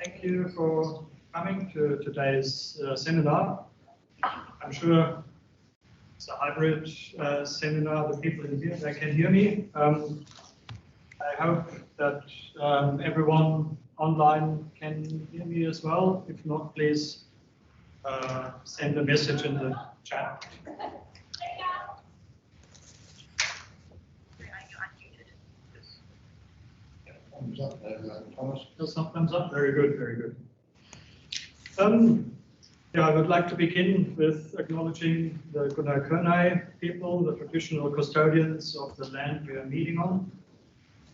Thank you for coming to today's seminar. I'm sure it's a hybrid seminar. The people in here, they can hear me. I hope that everyone online can hear me as well. If not, please send a message in the chat. Thumbs up there, Thomas. Still some thumbs up. Very good, very good. Yeah, I would like to begin with acknowledging the Gunnar people, the traditional custodians of the land we are meeting on,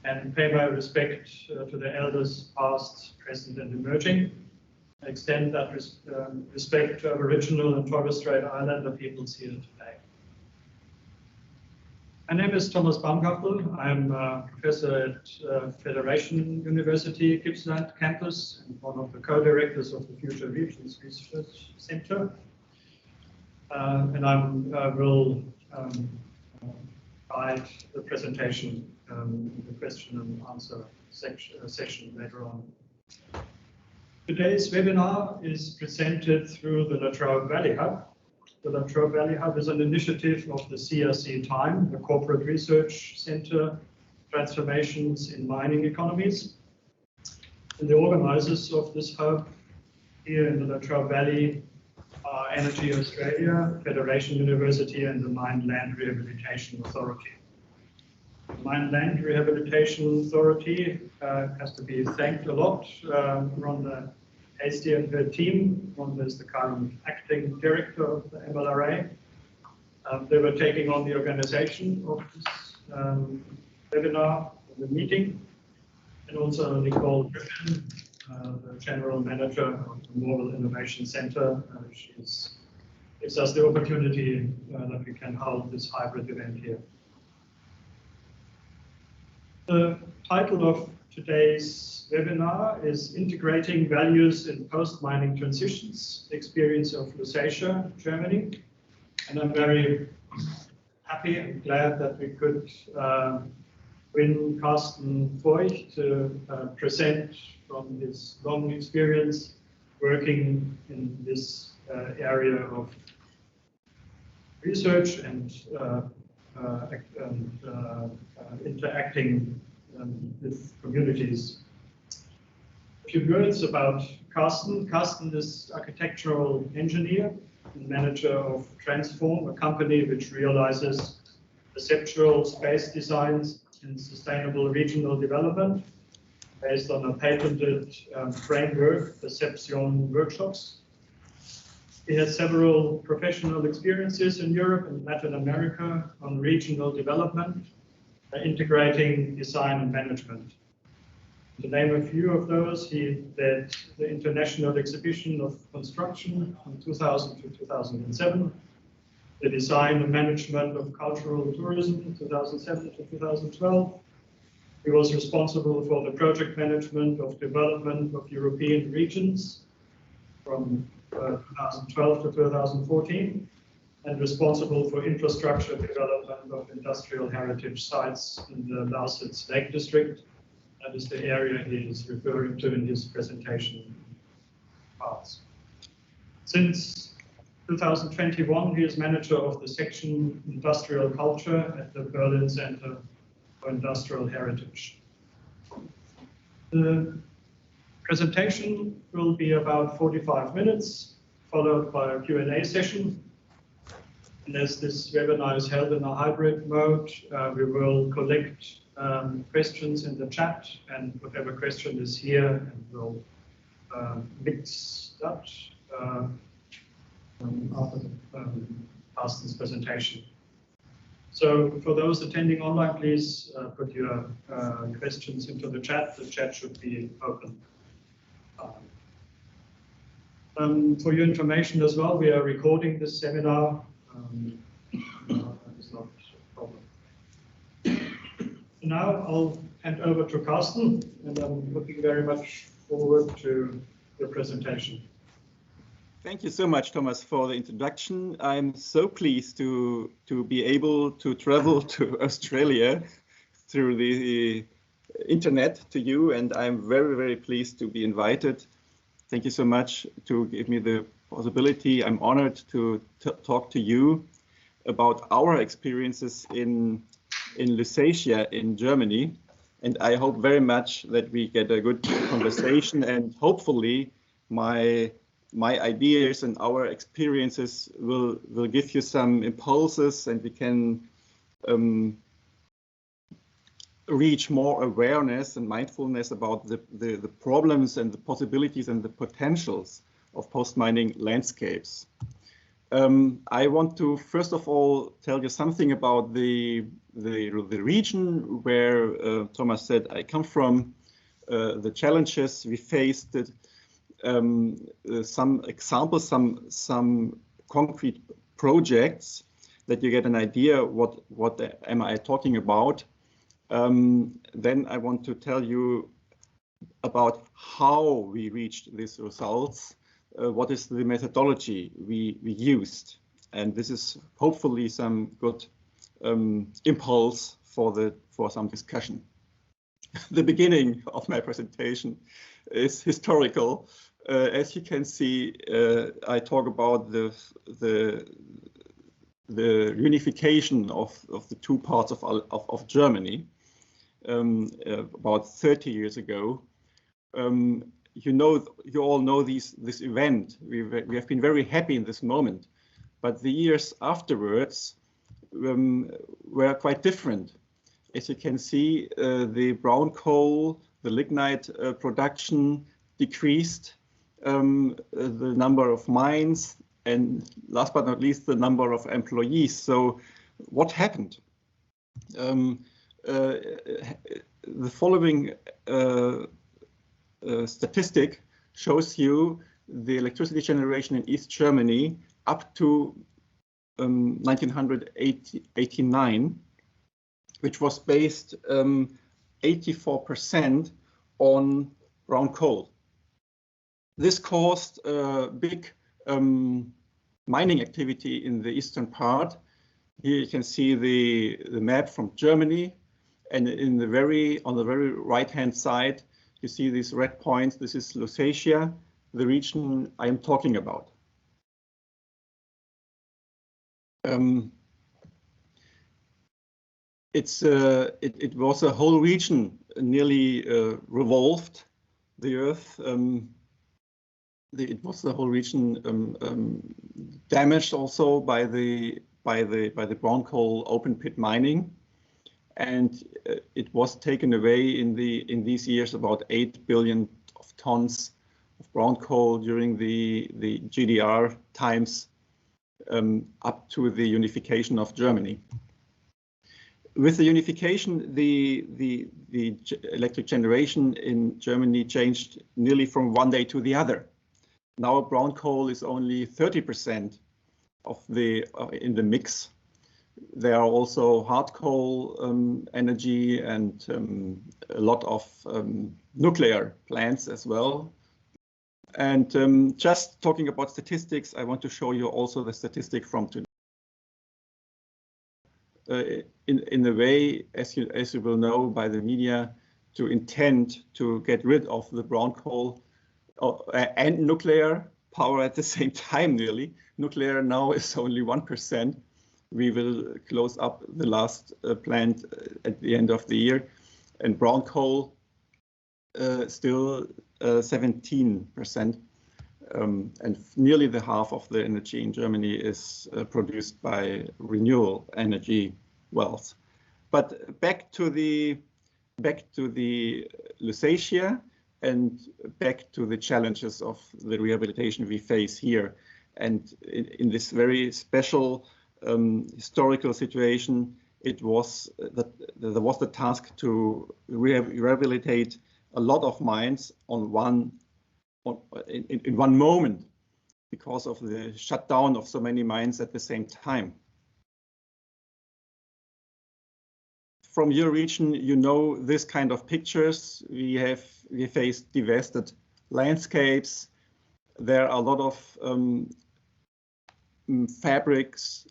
and pay my respect to the elders past, present, and emerging. I extend that respect to Aboriginal and Torres Strait Islander peoples here today. My name is Thomas Baumgartel. I'm a professor at Federation University, Gippsland campus, and one of the co-directors of the Future Regions Research Centre. And I will guide the presentation in the question and answer session later on. Today's webinar is presented through the Latrobe Valley Hub. The Latrobe Valley Hub is an initiative of the CRC Time, the Corporate Research Centre, Transformations in Mining Economies. And the organisers of this hub here in the Latrobe Valley are Energy Australia, Federation University, and the Mine Land Rehabilitation Authority. The Mine Land Rehabilitation Authority has to be thanked a lot. Rhonda Hasty and her team. Rhonda is the current acting director of the MLRA. They were taking on the organization of this webinar, the meeting, and also Nicole Griffin, the general manager of the Morwell Innovation Centre. She gives us the opportunity that we can hold this hybrid event here. The title of today's webinar is Integrating Values in Post-Mining Transitions, Experience of Lusatia, Germany. And I'm very happy and glad that we could win Karsten Feucht to present from his long experience working in this area of research and interacting with communities. A few words about Karsten. Karsten is architectural engineer and manager of Transform, a company which realizes perceptual space designs in sustainable regional development based on a patented framework, Perception Workshops. He has several professional experiences in Europe and Latin America on regional development, integrating design and management. To name a few of those, he led the International Exhibition of Construction from 2000 to 2007, the design and management of cultural tourism 2007 to 2012. He was responsible for the project management of development of European regions from 2012 to 2014, and responsible for infrastructure development of industrial heritage sites in the Lausitz Lake District. That is the area he is referring to in his presentation parts. Since 2021, he is manager of the section Industrial Culture at the Berlin Center for Industrial Heritage. The presentation will be about 45 minutes, followed by a Q&A session. And as this webinar is held in a hybrid mode, we will collect questions in the chat, and whatever question is here, and we'll mix that after Karsten's presentation. So for those attending online, please put your questions into the chat. The chat should be open. For your information as well, we are recording this seminar. That is not a problem. Now I'll hand over to Karsten, and I'm looking very much forward to your presentation. Thank you so much, Thomas, for the introduction. I'm so pleased to be able to travel to Australia through the internet to you, and I'm very, very pleased to be invited Thank you so much to give me the possibility. I'm honored to talk to you about our experiences in Lusatia in Germany. And I hope very much that we get a good conversation, and hopefully my ideas and our experiences will give you some impulses, and we can reach more awareness and mindfulness about the problems and the possibilities and the potentials of post-mining landscapes. I want to first of all tell you something about the region where Thomas said I come from, the challenges we faced, some examples, some concrete projects, that you get an idea what am I talking about. Then I want to tell you about how we reached these results, what is the methodology we used, and this is hopefully some good impulse for some discussion. The beginning of my presentation is historical. As you can see, I talk about the unification of the two parts of Germany about 30 years ago. You all know this event. We have been very happy in this moment, but the years afterwards were quite different. As you can see, the brown coal, the lignite production decreased, the number of mines, and last but not least, the number of employees. So what happened? The following statistic shows you the electricity generation in East Germany up to 1989, which was based 84% on brown coal. This caused a big mining activity in the eastern part. Here you can see the map from Germany, and on the very right-hand side, you see these red points. This is Lusatia, the region I am talking about. It was a whole region nearly revolved the earth. It was the whole region damaged also by the brown coal open pit mining, and it was taken away in these years about 8 billion of tons of brown coal during the GDR times up to the unification of Germany. With the unification, the electric generation in Germany changed nearly from one day to the other. Now brown coal is only 30% in the mix. There are also hard coal energy and a lot of nuclear plants as well. And just talking about statistics, I want to show you also the statistic from today. In a way, as you will know by the media, to intend to get rid of the brown coal and nuclear power at the same time, nearly. Nuclear now is only 1%. We will close up the last plant at the end of the year, and brown coal still 17%, and nearly the half of the energy in Germany is produced by renewable energy wells. But back to the Lusatia and back to the challenges of the rehabilitation we face here, and in this very special historical situation, there was the task to rehabilitate a lot of mines in one moment because of the shutdown of so many mines at the same time. From your region, you know this kind of pictures. We faced devastated landscapes. There are a lot of fabrics,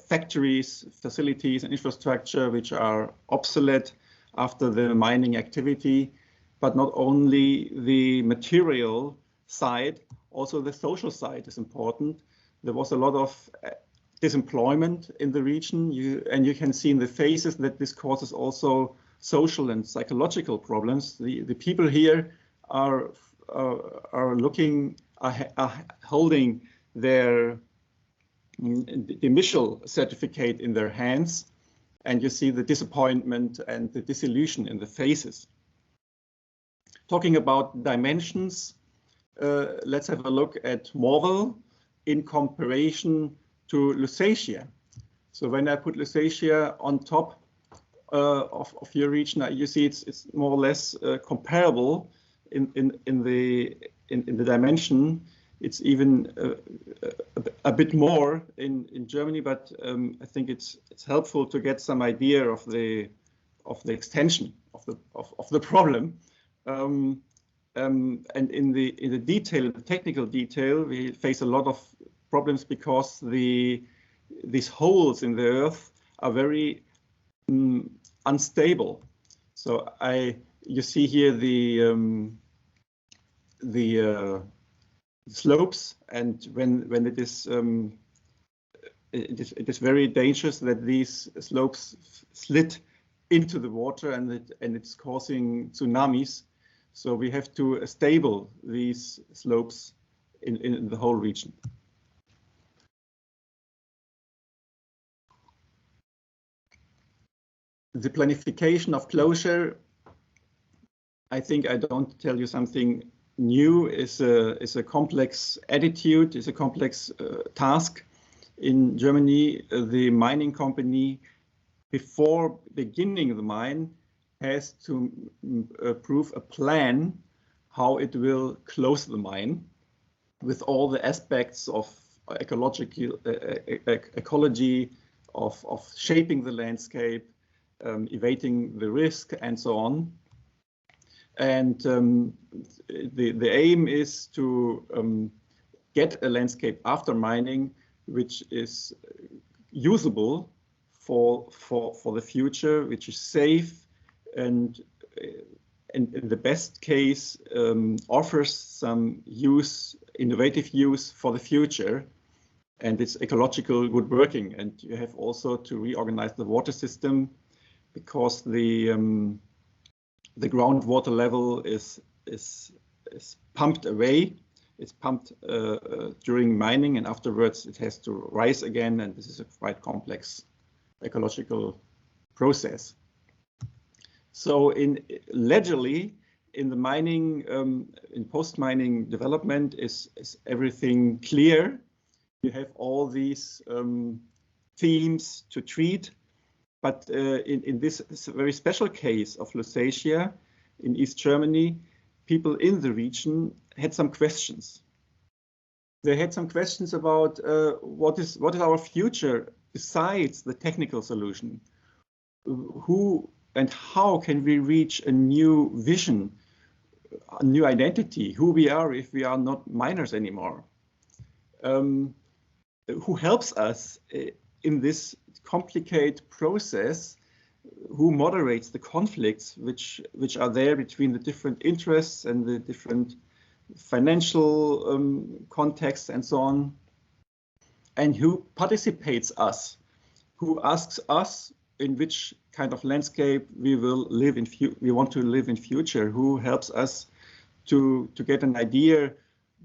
factories, facilities, and infrastructure which are obsolete after the mining activity. But not only the material, side, also the social side is important. There was a lot of disemployment in the region, and you can see in the faces that this causes also social and psychological problems. The people here are holding their initial certificate in their hands, and you see the disappointment and the disillusion in the faces. Talking about dimensions, let's have a look at Morwell in comparison to Lusatia. So when I put Lusatia on top of your region, you see it's more or less comparable in the dimension. It's even a bit more in Germany, but I think it's helpful to get some idea of the extension of the problem. And in the detail, the technical detail, we face a lot of problems because these holes in the earth are very unstable. So you see here the slopes, and when it is very dangerous that these slopes slid into the water, and it's causing tsunamis. So we have to stable these slopes in the whole region. The planification of closure, I think I don't tell you something new, is a complex attitude, is a complex task. In Germany, the mining company, before beginning the mine, has to approve a plan how it will close the mine with all the aspects of ecology, of shaping the landscape, evading the risk, and so on. And the aim is to get a landscape after mining which is usable for the future, which is safe, and in the best case offers some innovative use for the future, and it's ecological good working. And you have also to reorganize the water system, because the groundwater level is pumped away. It's pumped during mining, and afterwards it has to rise again, and this is a quite complex ecological process. So allegedly, in the mining, in post-mining development, is everything clear? You have all these themes to treat, but in this very special case of Lusatia in East Germany, people in the region had some questions. They had some questions about what is our future besides the technical solution? Who and how can we reach a new vision, a new identity, who we are if we are not miners anymore? Who helps us in this complicated process? Who moderates the conflicts which are there between the different interests and the different financial contexts and so on? And who participates us? Who asks us in which kind of landscape we will live in? We want to live in future. Who helps us to get an idea?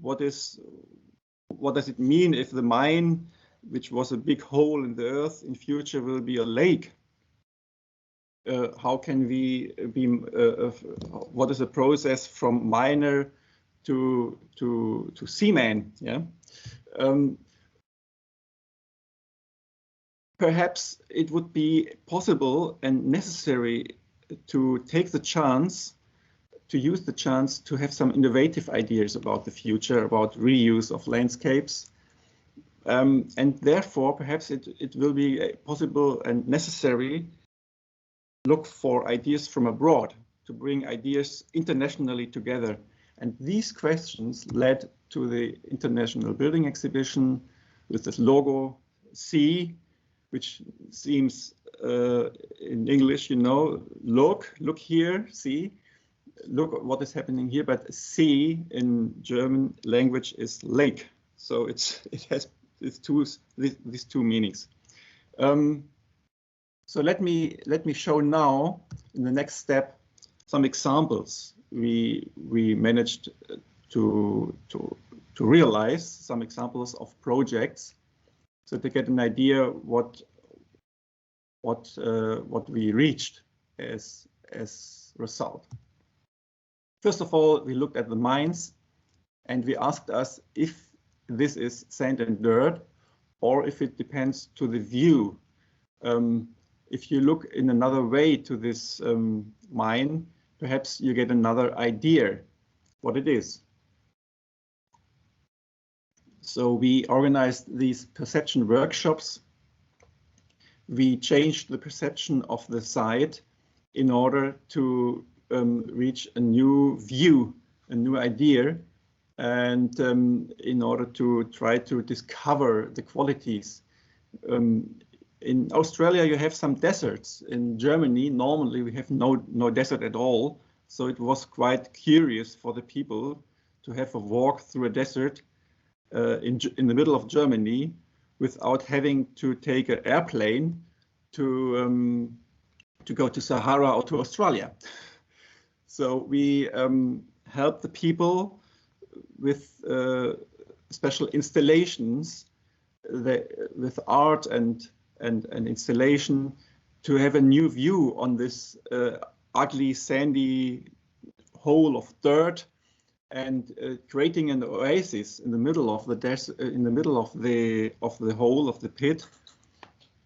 What does it mean if the mine, which was a big hole in the earth, in future will be a lake? How can we be? What is the process from miner to seaman? Yeah. Perhaps it would be possible and necessary to take the chance, to use the chance to have some innovative ideas about the future, about reuse of landscapes. And therefore, perhaps it will be possible and necessary to look for ideas from abroad, to bring ideas internationally together. And these questions led to the International Building Exhibition with this logo C, which seems in English, you know, look here, see. look at what is happening here, but see in German language is lake. So it has these two meanings. So let me show now in the next step some examples we managed to realize, some examples of projects, so to get an idea what we reached as result. First of all, we looked at the mines and we asked us if this is sand and dirt or if it depends to the view. If you look in another way to this mine, perhaps you get another idea what it is. So we organized these perception workshops. We changed the perception of the site in order to reach a new view, a new idea, and in order to try to discover the qualities. In Australia, you have some deserts. In Germany, normally we have no desert at all. So it was quite curious for the people to have a walk through a desert in the middle of Germany without having to take an airplane to go to Sahara or to Australia. So we help the people with special installations with art and installation to have a new view on this ugly sandy hole of dirt, and creating an oasis in the middle of the desert, in the middle of the hole of the pit,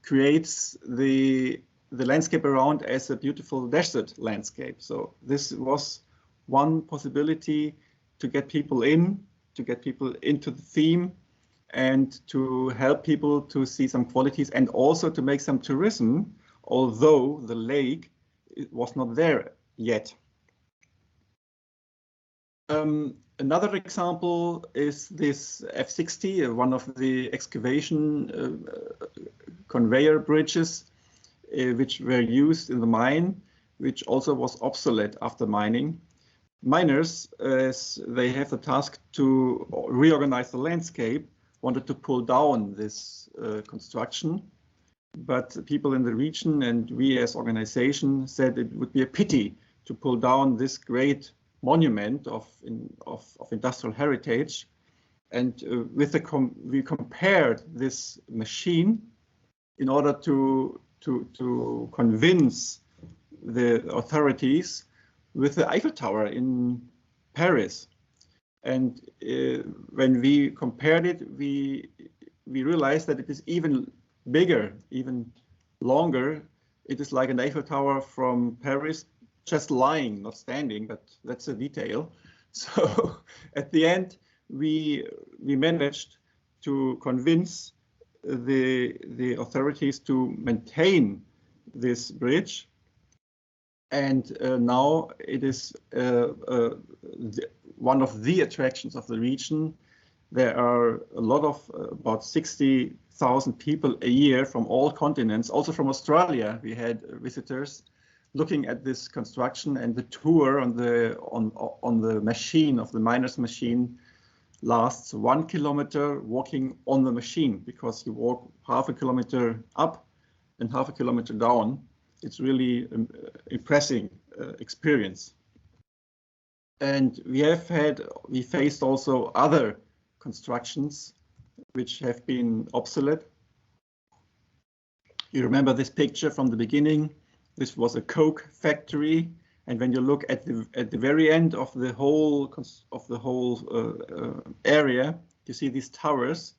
creates the landscape around as a beautiful desert landscape. So this was one possibility to get people into the theme, and to help people to see some qualities, and also to make some tourism, although the lake was not there yet. Another example is this F60, one of the excavation conveyor bridges, which were used in the mine, which also was obsolete after mining. Miners, as they have the task to reorganize the landscape, wanted to pull down this construction, but people in the region and we as organization said it would be a pity to pull down this great monument of industrial heritage. And we compared this machine in order to convince the authorities with the Eiffel Tower in Paris. And when we compared it, we realized that it is even bigger, even longer. It is like an Eiffel Tower from Paris, just lying, not standing, but that's a detail. So at the end, we managed to convince the authorities to maintain this bridge. And now it is one of the attractions of the region. There are a lot of about 60,000 people a year from all continents, also from Australia. We had visitors looking at this construction, and the tour on the machine, of the miner's machine, lasts 1 kilometer walking on the machine, because you walk half a kilometer up and half a kilometer down. It's really impressive experience. And we faced also other constructions which have been obsolete. You remember this picture from the beginning? This was a Coke factory, and when you look at the very end of the whole area, you see these towers,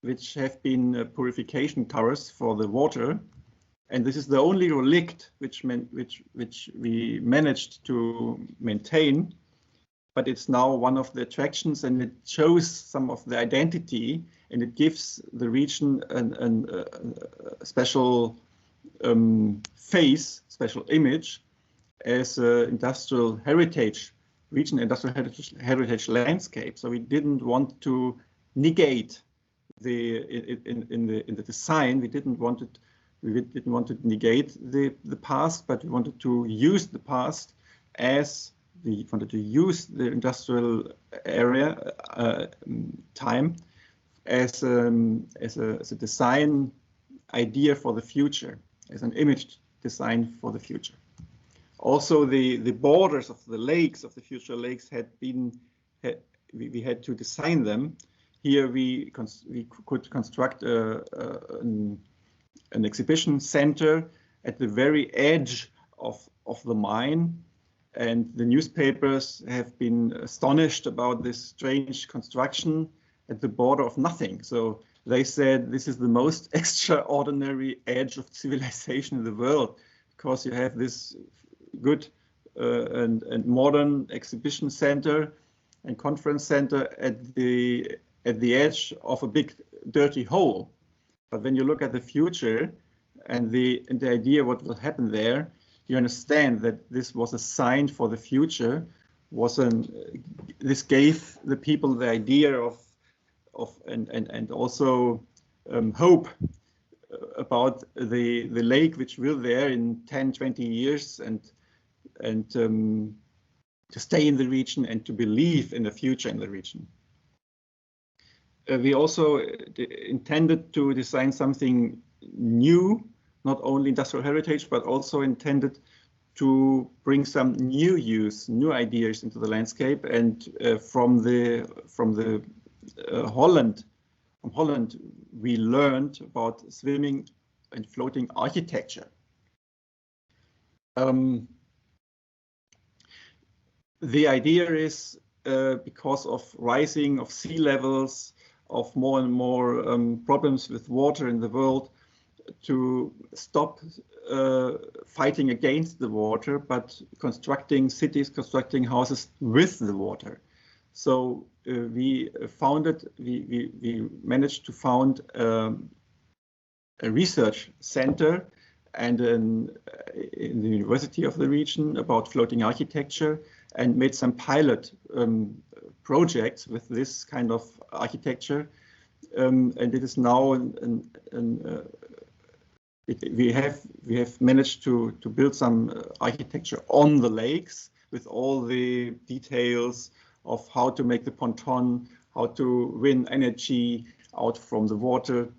which have been purification towers for the water. And this is the only relict which we managed to maintain, but it's now one of the attractions, and it shows some of the identity, and region the region a special face, special image as industrial heritage region, industrial heritage landscape. So we didn't want to negate in the design. We didn't want to negate the past, but we wanted to use the past as we wanted to use the industrial area time as a design idea for the future, as an image design for the future. Also, the borders of the lakes, of the future lakes, we had to design them. Here we could construct an exhibition center at the very edge of the mine, and the newspapers have been astonished about this strange construction at the border of nothing. So they said this is the most extraordinary edge of civilization in the world, because you have this good and modern exhibition center and conference center at the edge of a big dirty hole. But when you look at the future and the idea what will happen there, you understand that this was a sign for the future. This gave the people the idea of and also hope about the lake which will there in 10, 20 years, and to stay in the region and to believe in the future in the region. We also intended to design something new, not only industrial heritage, but also intended to bring some new ideas into the landscape. And from Holland, we learned about swimming and floating architecture. The idea is because of rising of sea levels, of more and more problems with water in the world, to stop fighting against the water, but constructing cities, constructing houses with the water. So we managed to found a research center and in the university of the region about floating architecture, and made some pilot projects with this kind of architecture. And it is now we have managed to build some architecture on the lakes with all the details of how to make the ponton, how to win energy out from the water,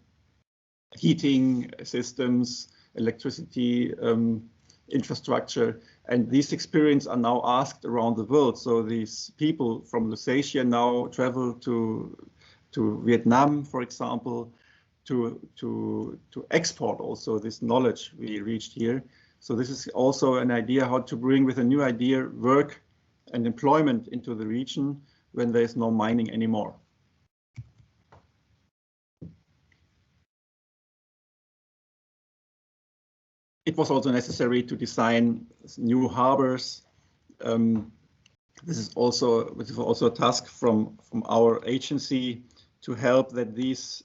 heating systems, electricity infrastructure. And these experiences are now asked around the world. So these people from Lusatia now travel to Vietnam, for example, to export also this knowledge we reached here. So this is also an idea how to bring with a new idea work and employment into the region when there is no mining anymore. It was also necessary to design new harbors. This is also a task from our agency to help that these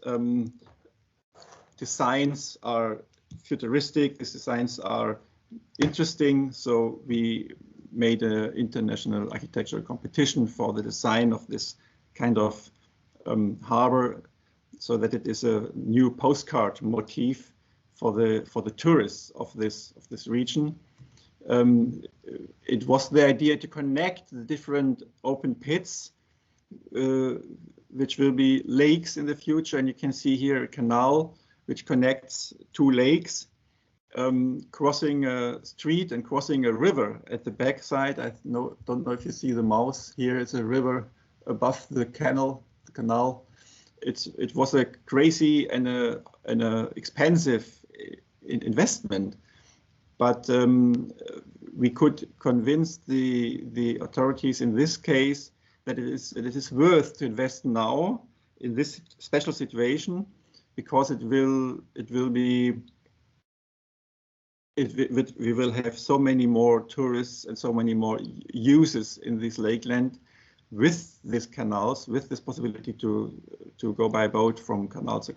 designs are futuristic, these designs are interesting. So we made an international architectural competition for the design of this kind of harbor, so that it is a new postcard motif for the tourists of this region. It was the idea to connect the different open pits, which will be lakes in the future. And you can see here a canal which connects two lakes, crossing a street and crossing a river at the back side. Don't know if you see the mouse. Here is a river above the canal. It was a crazy and a expensive investment, but we could convince the authorities in this case that it is worth to invest now in this special situation, because we will have so many more tourists and so many more uses in this lakeland with these canals, with this possibility to go by boat from canal to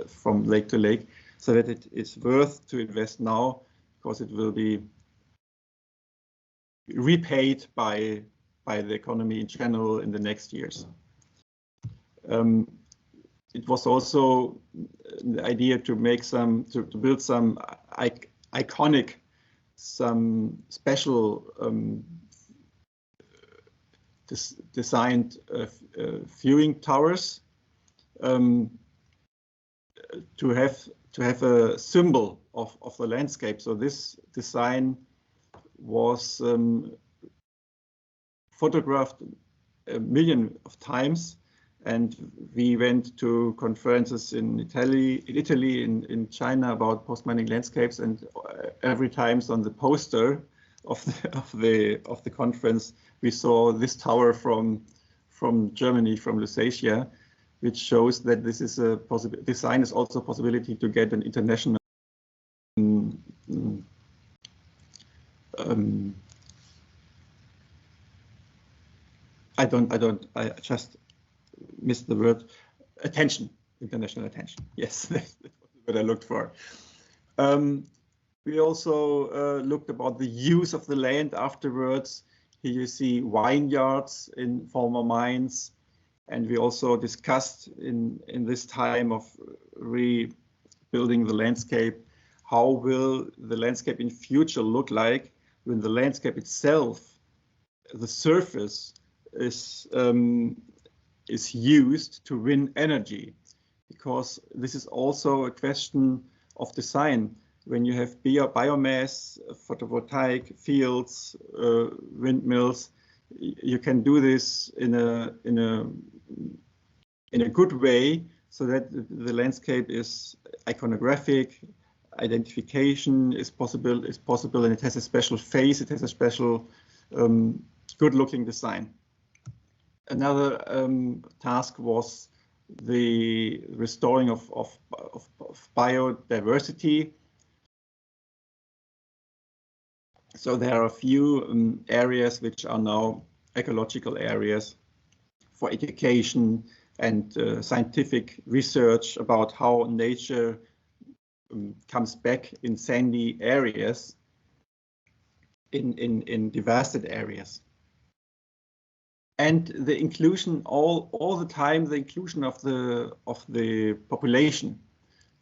from lake to lake, so that it is worth to invest now, because it will be repaid by the economy in general in the next years. It was also the idea to make to build some iconic, some special designed viewing towers to have a symbol of the landscape. So this design was photographed a million of times, and we went to conferences in Italy, in China about post-mining landscapes, and every time on the poster of the conference we saw this tower from Germany, from Lusatia, which shows that this is a possible design is also a possibility to get an international I just missed the word, attention, international attention. Yes, that's what I looked for. We also looked about the use of the land afterwards. Here you see vineyards in former mines, and we also discussed in this time of rebuilding the landscape, how will the landscape in future look like when the landscape itself, the surface, is used to win energy, because this is also a question of design. When you have biomass, photovoltaic fields, windmills, you can do this in a good way, so that the landscape is iconographic, identification is possible, and it has a special face, it has a special good-looking design. Another task was the restoring of biodiversity. So there are a few areas which are now ecological areas for education and scientific research about how nature comes back in sandy areas, in devastated areas. And the inclusion all the time, the inclusion of the population.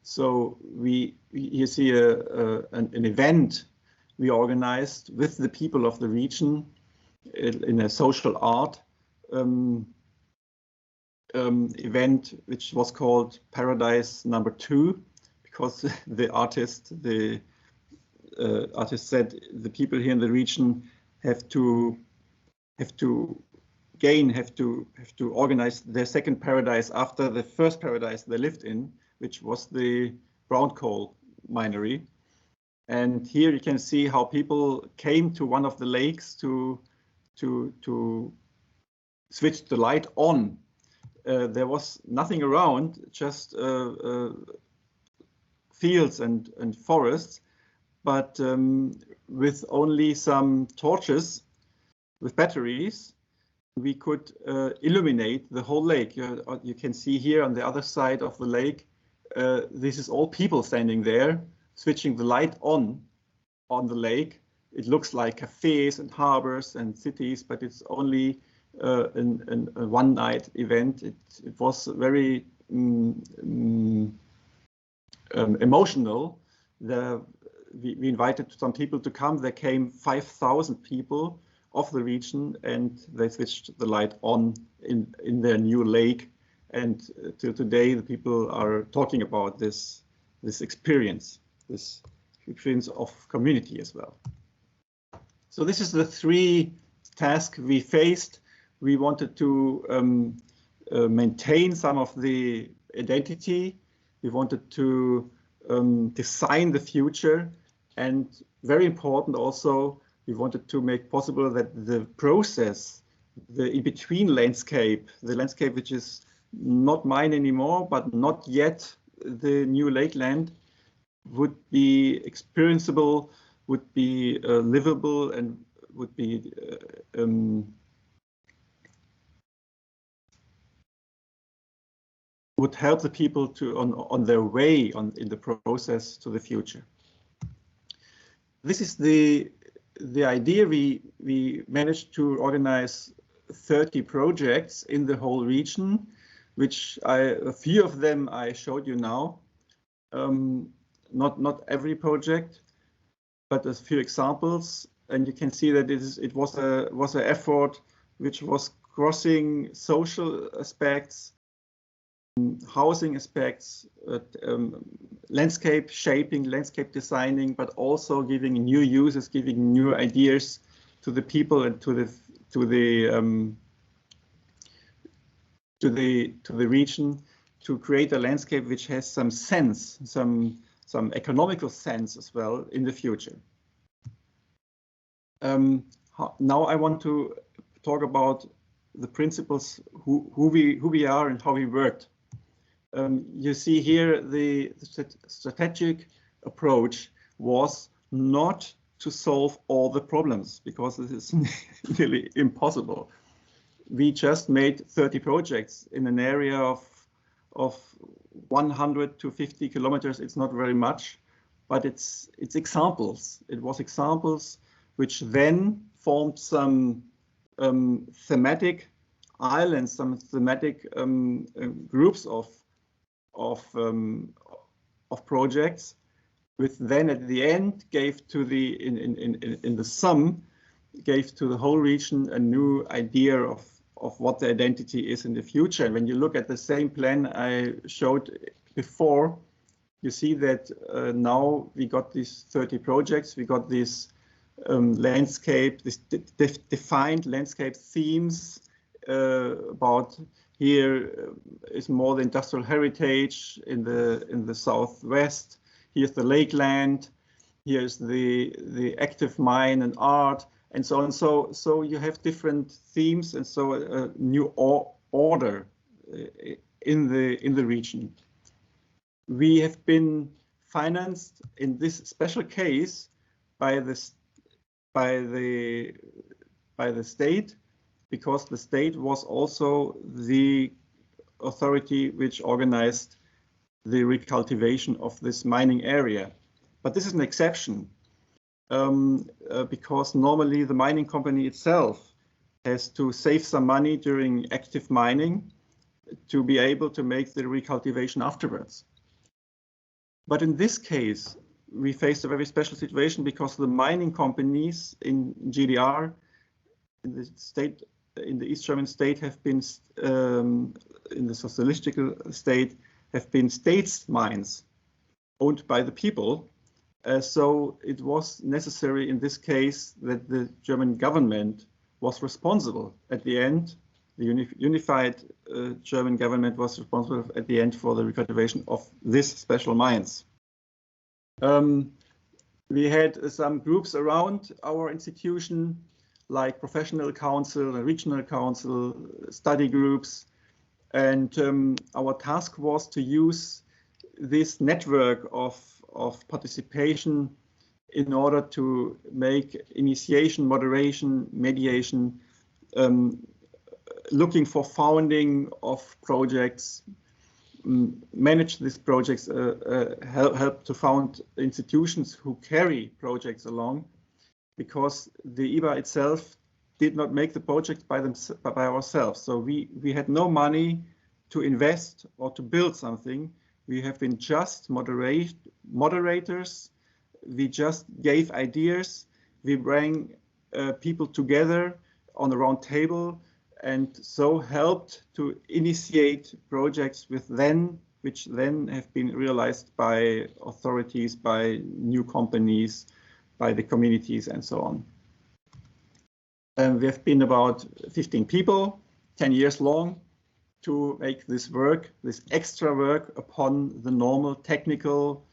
So you see an event we organized with the people of the region in a social art event, which was called Paradise Number 2, because the artist said the people here in the region have to organize their second paradise after the first paradise they lived in, which was the brown coal minery. And here you can see how people came to one of the lakes to switch the light on. There was nothing around, just fields and forests, but with only some torches with batteries, we could illuminate the whole lake. You can see here on the other side of the lake, this is all people standing there, switching the light on the lake. It looks like cafes and harbors and cities, but it's only a one-night event. It was very emotional. We invited some people to come. There came 5,000 people of the region, and they switched the light on in their new lake. And till today, the people are talking about this experience of community as well. So this is the three tasks we faced. We wanted to maintain some of the identity. We wanted to design the future, and very important also, we wanted to make possible that the process, the in-between landscape, the landscape which is not mine anymore, but not yet the new lakeland, would be experienceable, would be livable, and would be would help the people to on their way in the process to the future. This is the idea. We managed to organize 30 projects in the whole region, which a few of them I showed you now. Not every project, but a few examples, and you can see that it was an effort which was crossing social aspects, housing aspects, landscape shaping, landscape designing, but also giving new uses, giving new ideas to the people and to the region, to create a landscape which has some sense, some economical sense as well in the future. Now I want to talk about the principles, who we are and how we worked. You see here the strategic approach was not to solve all the problems, because this is nearly impossible. We just made 30 projects in an area of 100 to 50 kilometers. It's not very much, but it's examples. It was examples which then formed some thematic islands, some thematic groups of projects, which then at the end gave to the in the sum gave to the whole region a new idea of what the identity is in the future. And when you look at the same plan I showed before, you see that now we got these 30 projects, we got this landscape, this defined landscape themes about here is more the industrial heritage in the southwest. Here's the lakeland. Here's the active mine and art, and so on. So you have different themes, and so a new order in the region. We have been financed in this special case by the state, because the state was also the authority which organized the recultivation of this mining area. But this is an exception, because normally the mining company itself has to save some money during active mining to be able to make the recultivation afterwards. But in this case, we faced a very special situation, because the mining companies in GDR, in the state, in the East German state, have been in the socialistic state, have been states mines owned by the people. So it was necessary in this case that the German government was responsible at the end. The unified German government was responsible at the end for the recultivation of this special mines. We had some groups around our institution, like professional council, a regional council, study groups, and our task was to use this network of participation in order to make initiation, moderation, mediation, looking for founding of projects, manage these projects, help to found institutions who carry projects along, because the Ebar itself did not make the project by ourselves. So we had no money to invest or to build something. We have been just moderators. We just gave ideas. We bring people together on a round table, and so helped to initiate projects which then have been realized by authorities, by new companies, by the communities, and so on. We have been about 15 people, 10 years long, to make this work, this extra work upon the normal technical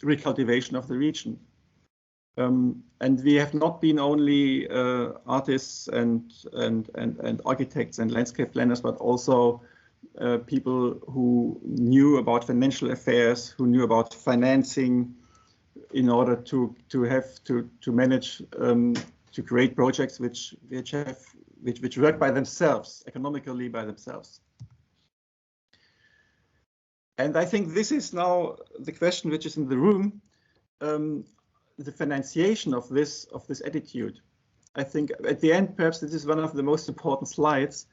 recultivation of the region. And we have not been only artists and architects and landscape planners, but also people who knew about financial affairs, who knew about financing, in order to manage to create projects which work by themselves, economically by themselves. And I think this is now the question which is in the room. The financiation of this attitude. I think at the end, perhaps this is one of the most important slides,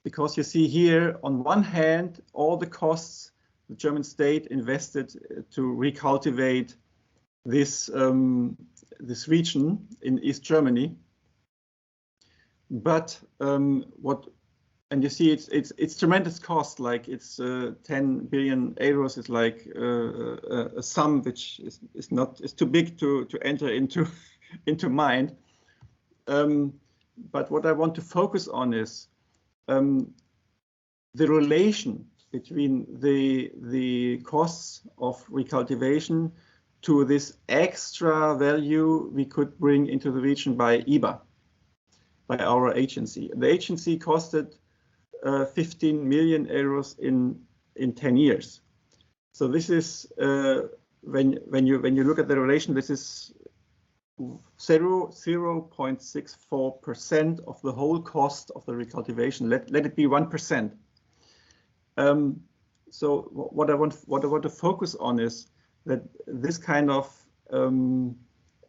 because you see here on one hand all the costs the German state invested to recultivate this this region in East Germany. but and you see it's tremendous cost, like it's 10 billion euros is like a sum which is too big to enter into into mind. But what I want to focus on is the relation between the costs of recultivation to this extra value we could bring into the region by Ebar, by our agency. The agency costed 15 million euros in 10 years. So this is when you look at the relation, this is 0.64% of the whole cost of the recultivation. Let it be 1%. So what I want to focus on is that this kind of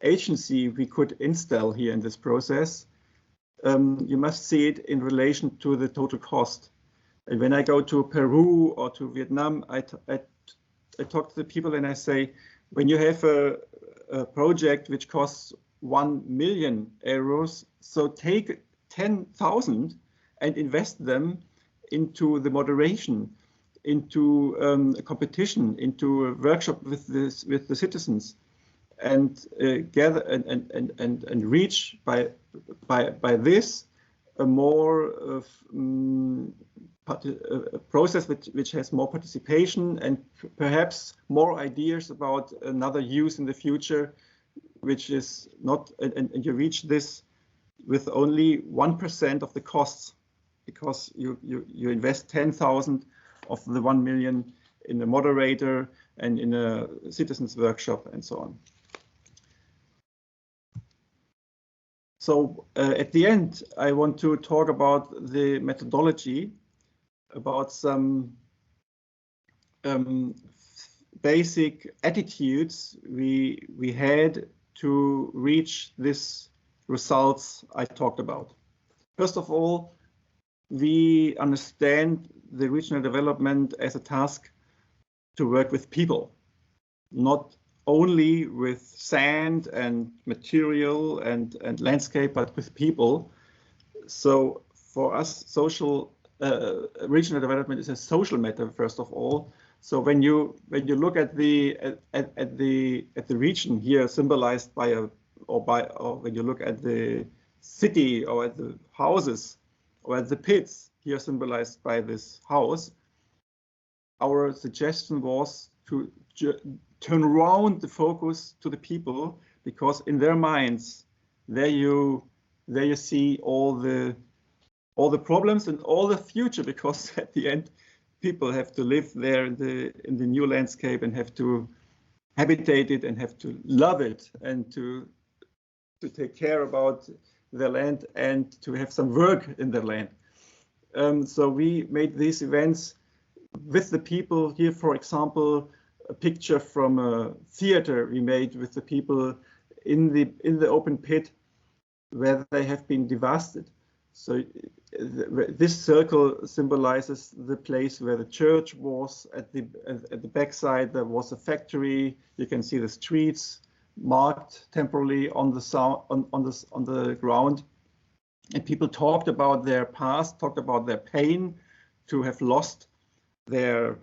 agency we could install here in this process. You must see it in relation to the total cost. And when I go to Peru or to Vietnam, I talk to the people and I say, when you have a project which costs 1 million euros, so take 10,000 and invest them into the moderation, into a competition, into a workshop with the citizens, and gather and reach by this a more a process which has more participation and perhaps more ideas about another use in the future, which is not, and you reach this with only 1% of the costs, because you invest 10,000 of the 1 million in a moderator and in a citizens workshop and so on. So at the end, I want to talk about the methodology, about some basic attitudes we had to reach these results I talked about. First of all, we understand the regional development as a task to work with people, not only with sand and material and landscape, but with people. So for us, regional development is a social matter, first of all. So when you look at the region here symbolized by or when you look at the city or at the houses or at the pits here symbolized by this house, our suggestion was to turn around the focus to the people, because in their minds, there you see all the problems and all the future, because at the end, people have to live there in the new landscape and have to habitate it and have to love it and to take care about their land and to have some work in their land. So we made these events with the people here. For example, a picture from a theater we made with the people in the open pit where they have been devastated. So this circle symbolizes the place where the church was. At the backside there was a factory. You can see the streets marked temporarily on the ground, and people talked about their past, talked about their pain to have lost their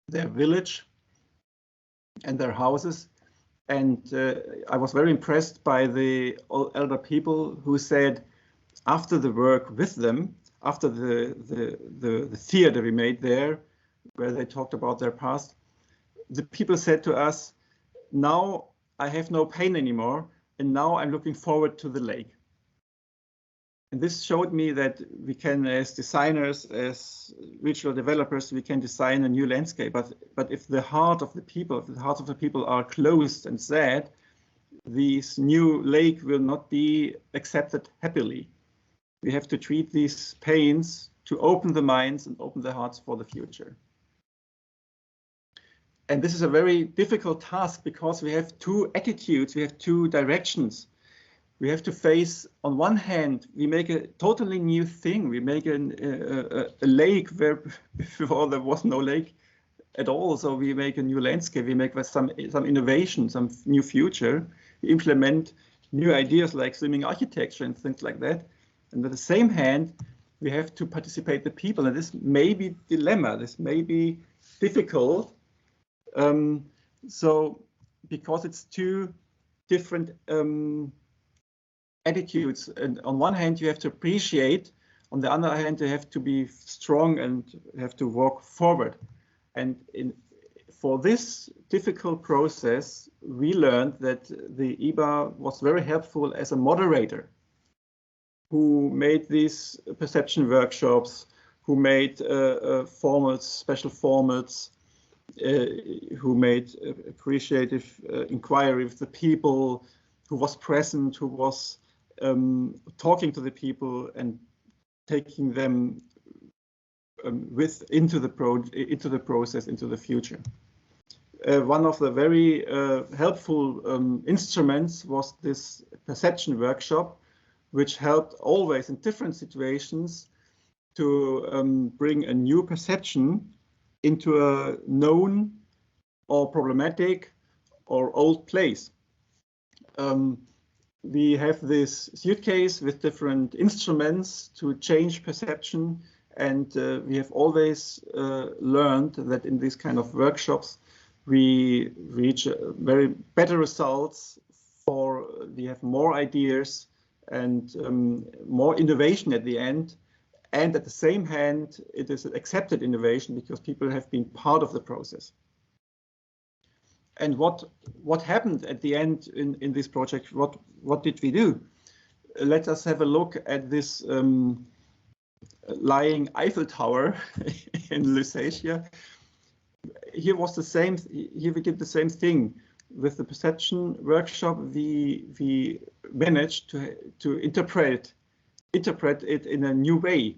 village and their houses. And I was very impressed by the elder people who said, after the work with them, after the theater we made there, where they talked about their past, the people said to us, now I have no pain anymore, and now I'm looking forward to the lake. And this showed me that we can, as designers, as regional developers, we can design a new landscape. But if the heart of the people are closed and sad, this new lake will not be accepted happily. We have to treat these pains to open the minds and open the hearts for the future. And this is a very difficult task, because we have two attitudes, we have two directions. We have to face, on one hand, we make a totally new thing. We make a lake where before there was no lake at all. So we make a new landscape. We make some innovation, some new future. We implement new ideas like swimming architecture and things like that. And at the same hand, we have to participate the people, and this may be dilemma, this may be difficult. So because it's two different attitudes, and on one hand you have to appreciate, on the other hand you have to be strong and have to walk forward. And for this difficult process, we learned that the Ebar was very helpful as a moderator, who made these perception workshops, who made formats, special formats, who made appreciative inquiry with the people, who was present, who was talking to the people and taking them into the process, into the future. One of the very helpful instruments was this perception workshop, which helped always in different situations to bring a new perception into a known or problematic or old place. We have this suitcase with different instruments to change perception, and we have always learned that in these kind of workshops we reach very better results. We have more ideas and more innovation at the end, and at the same hand it is accepted innovation because people have been part of the process. And what happened at the end in this project? What did we do? Let us have a look at this lying Eiffel Tower in Lusatia. Here was the same. Here we did the same thing with the perception workshop. We managed to interpret it in a new way.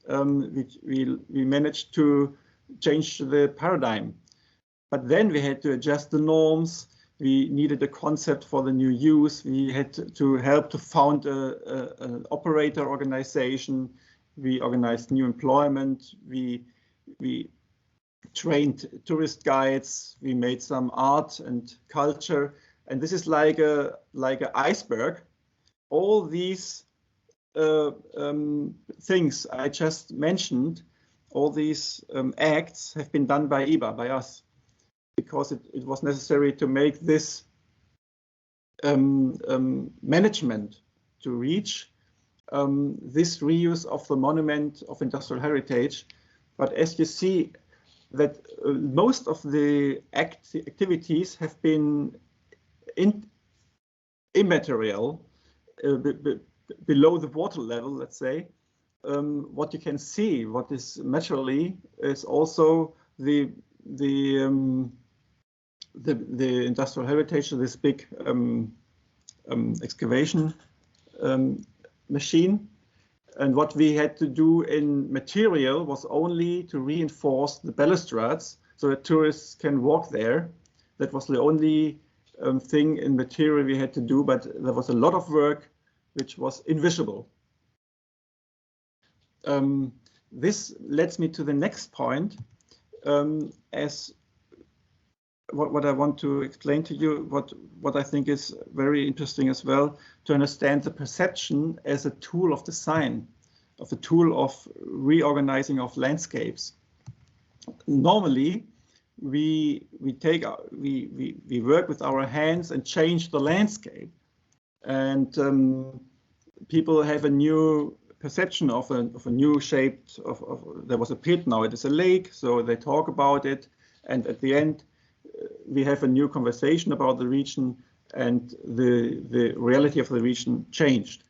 We managed to change the paradigm. But then we had to adjust the norms. We needed a concept for the new use. We had to help to found an operator organization. We organized new employment. We trained tourist guides. We made some art and culture. And this is like a iceberg. All these things I just mentioned, all these acts have been done by Ebar, by us, because it was necessary to make this management to reach this reuse of the monument of industrial heritage. But as you see, that most of the activities have been immaterial, below the water level, let's say. What you can see, what is materially, is also the industrial heritage, this big excavation machine. And what we had to do in material was only to reinforce the balustrades so that tourists can walk there. That was the only thing in material we had to do, but there was a lot of work which was invisible. This leads me to the next point. As what I want to explain to you, what I think is very interesting as well, to understand the perception as a tool of design, of a tool of reorganizing of landscapes. Normally, we work with our hands and change the landscape, and people have a new perception of a new shape. There was a pit, now it is a lake, so they talk about it, and at the end we have a new conversation about the region, and the reality of the region changed.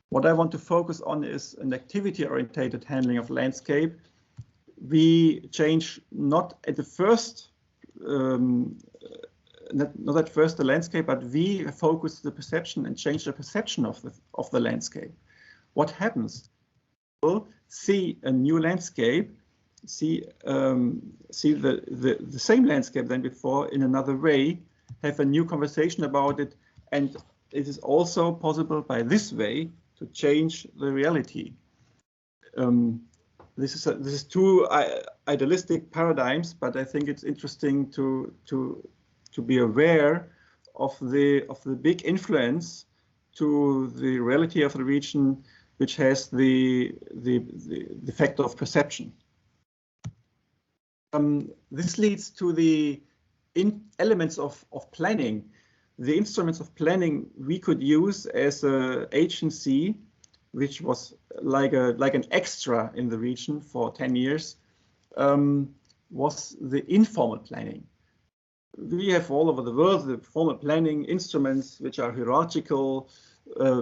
What I want to focus on is an activity-oriented handling of landscape. We change not at the first, not at first the landscape, but we focus the perception and change the perception of the landscape. What happens? People see a new landscape, see the same landscape than before in another way, have a new conversation about it, and it is also possible by this way to change the reality. This is two idealistic paradigms, but I think it's interesting to be aware of the big influence to the reality of the region which has the factor of perception. This leads to the elements of planning. The instruments of planning we could use as an agency, which was like an extra in the region for 10 years, was the informal planning. We have all over the world the formal planning instruments which are hierarchical,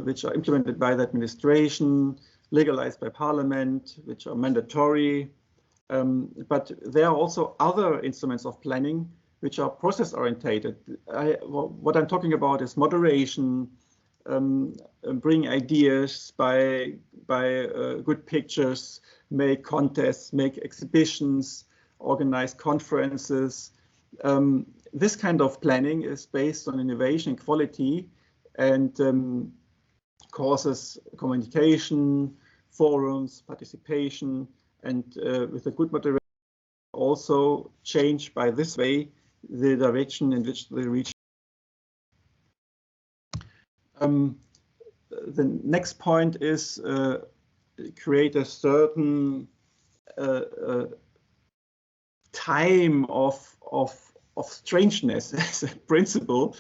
which are implemented by the administration, legalized by parliament, which are mandatory. But there are also other instruments of planning which are process orientated. What I'm talking about is moderation, bring ideas by good pictures, make contests, make exhibitions, organize conferences. This kind of planning is based on innovation and quality, and causes communication, forums, participation, and with a good moderation also change by this way the direction in which the region. The next point is create a certain time of strangeness as a principle.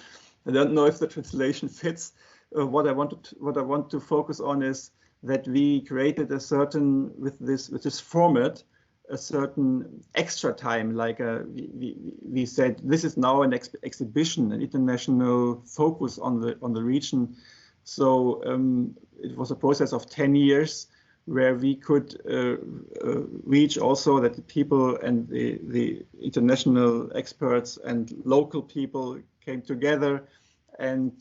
I don't know if the translation fits. What I want to focus on is that we created a certain, with this format, a certain extra time, like we said, this is now an exhibition, an international focus on the region. So it was a process of 10 years where we could reach also that the people and the international experts and local people came together and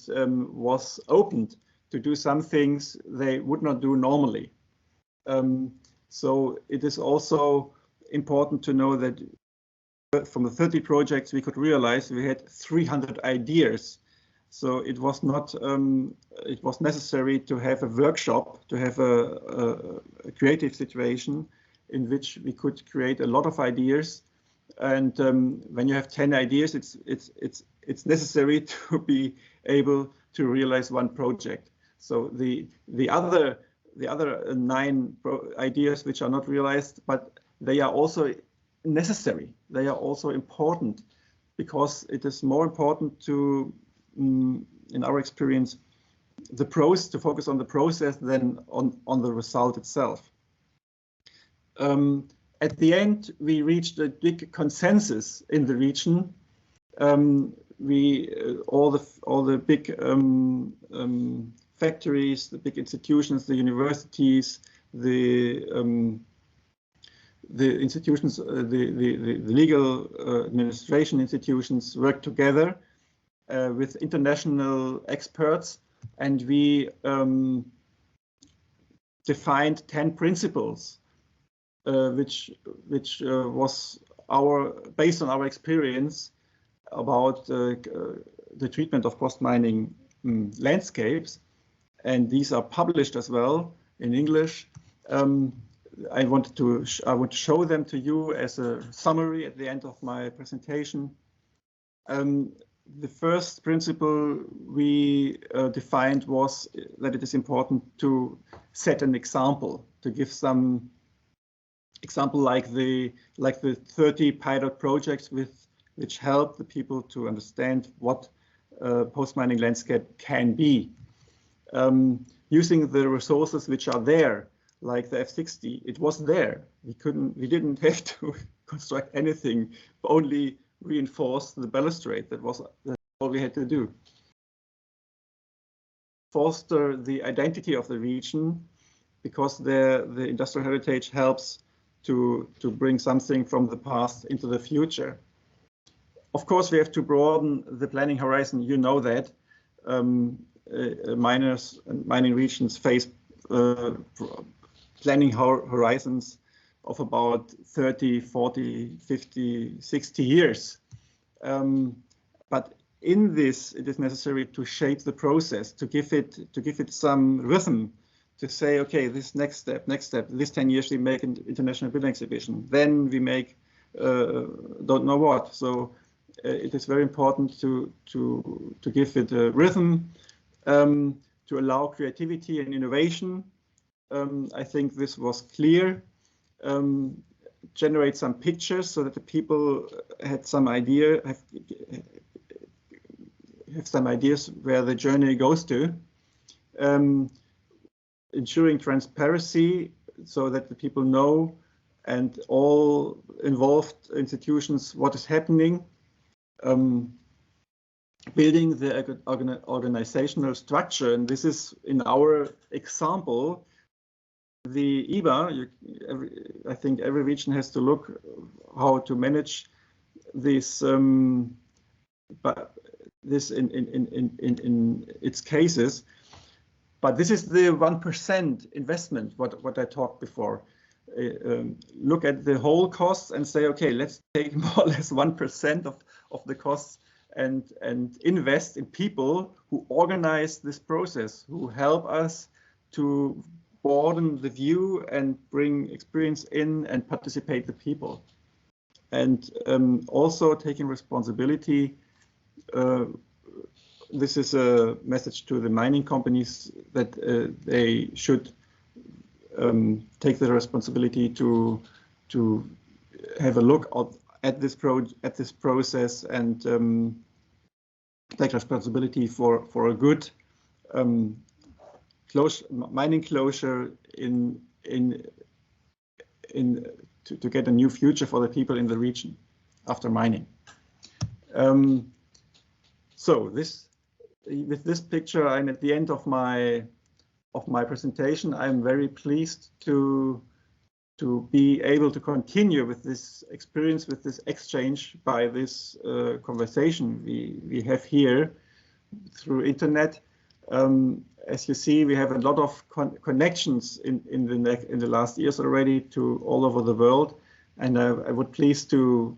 was opened to do some things they would not do normally. So it is also important to know that from the 30 projects we could realize we had 300 ideas. So it was not, it was necessary to have a workshop, to have a creative situation in which we could create a lot of ideas. And when you have 10 ideas, it's necessary to be able to realize one project. So the other 9 ideas which are not realized, but they are also necessary. They are also important, because it is more important to, in our experience, to focus on the process than on the result itself. At the end, we reached a big consensus in the region. All the big factories, the big institutions, the universities, the institutions, the legal administration institutions work together with international experts, and we defined 10 principles, which was based on our experience about the treatment of post-mining landscapes, and these are published as well in English. I want to show them to you as a summary at the end of my presentation. The first principle we defined was that it is important to set an example, to give some example like the 30 pilot projects which help the people to understand what post-mining landscape can be. Using the resources which are there, like the F60, it was there. We didn't have to construct anything, only reinforce the balustrade. That's all we had to do. Foster the identity of the region, because the industrial heritage helps to bring something from the past into the future. Of course, we have to broaden the planning horizon. You know that mining regions face planning horizons of about 30, 40, 50, 60 years. But in this, it is necessary to shape the process, to give it some rhythm, to say, okay, this next step, this 10 years we make an international building exhibition, then we make don't know what. So it is very important to give it a rhythm, to allow creativity and innovation, I think this was clear. Generate some pictures so that the people had some idea, have some ideas where the journey goes to. Ensuring transparency so that the people know and all involved institutions what is happening. Building the organizational structure, and this is in our example, the Ebar. I think every region has to look how to manage this, but this in its cases. But this is the 1% investment, what I talked before. Look at the whole costs and say, okay, let's take more or less 1% of the costs and invest in people who organize this process, who help us to broaden the view and bring experience in and participate the people. And also taking responsibility. This is a message to the mining companies that they should take the responsibility to have a look at this process and take responsibility for a good mining closure to get a new future for the people in the region after mining. So with this picture, I'm at the end of my presentation. I'm very pleased to be able to continue with this experience, with this exchange by this conversation we have here through internet. As you see, we have a lot of connections in the last years already to all over the world, and I would please to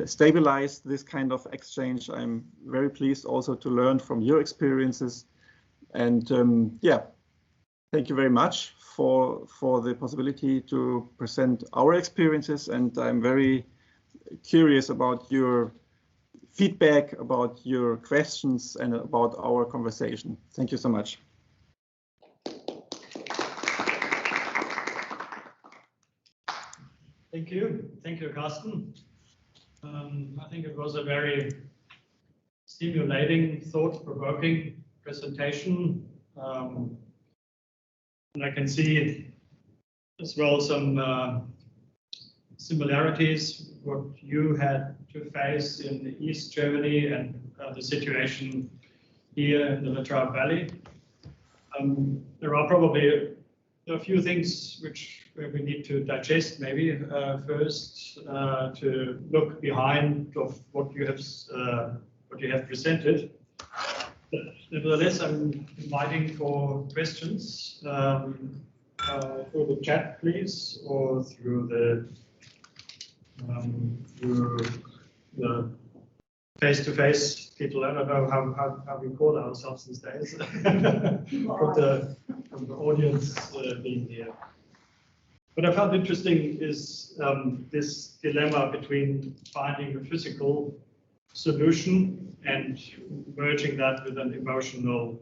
stabilize this kind of exchange. I'm very pleased also to learn from your experiences, and yeah, thank you very much for the possibility to present our experiences, and I'm very curious about your feedback, about your questions, and about our conversation. Thank you so much. Thank you, Karsten. I think it was a very stimulating, thought-provoking presentation. And I can see as well some similarities, what you had to face in East Germany and the situation here in the Latrobe Valley. There are probably a few things where we need to digest maybe first, to look behind of what you have presented. But nevertheless, I'm inviting for questions through the chat, please, or through the face-to-face people. I don't know how we call ourselves these days. from the audience being here. What I found interesting is this dilemma between finding a physical solution and merging that with an emotional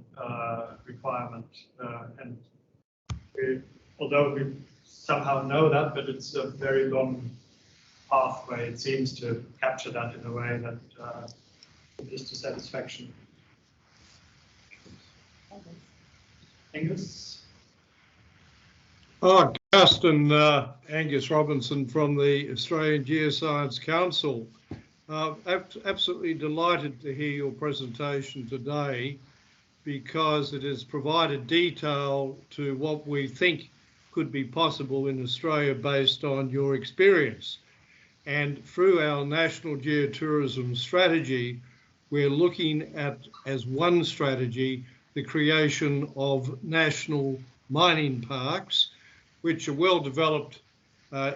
requirement. Although we somehow know that, but it's a very long pathway. It seems to capture that in a way that is to satisfaction. Angus? Oh, Karsten, Angus Robinson from the Australian Geoscience Council. Absolutely delighted to hear your presentation today, because it has provided detail to what we think could be possible in Australia based on your experience. And through our National Geotourism Strategy, we're looking at, as one strategy, the creation of national mining parks, which are well developed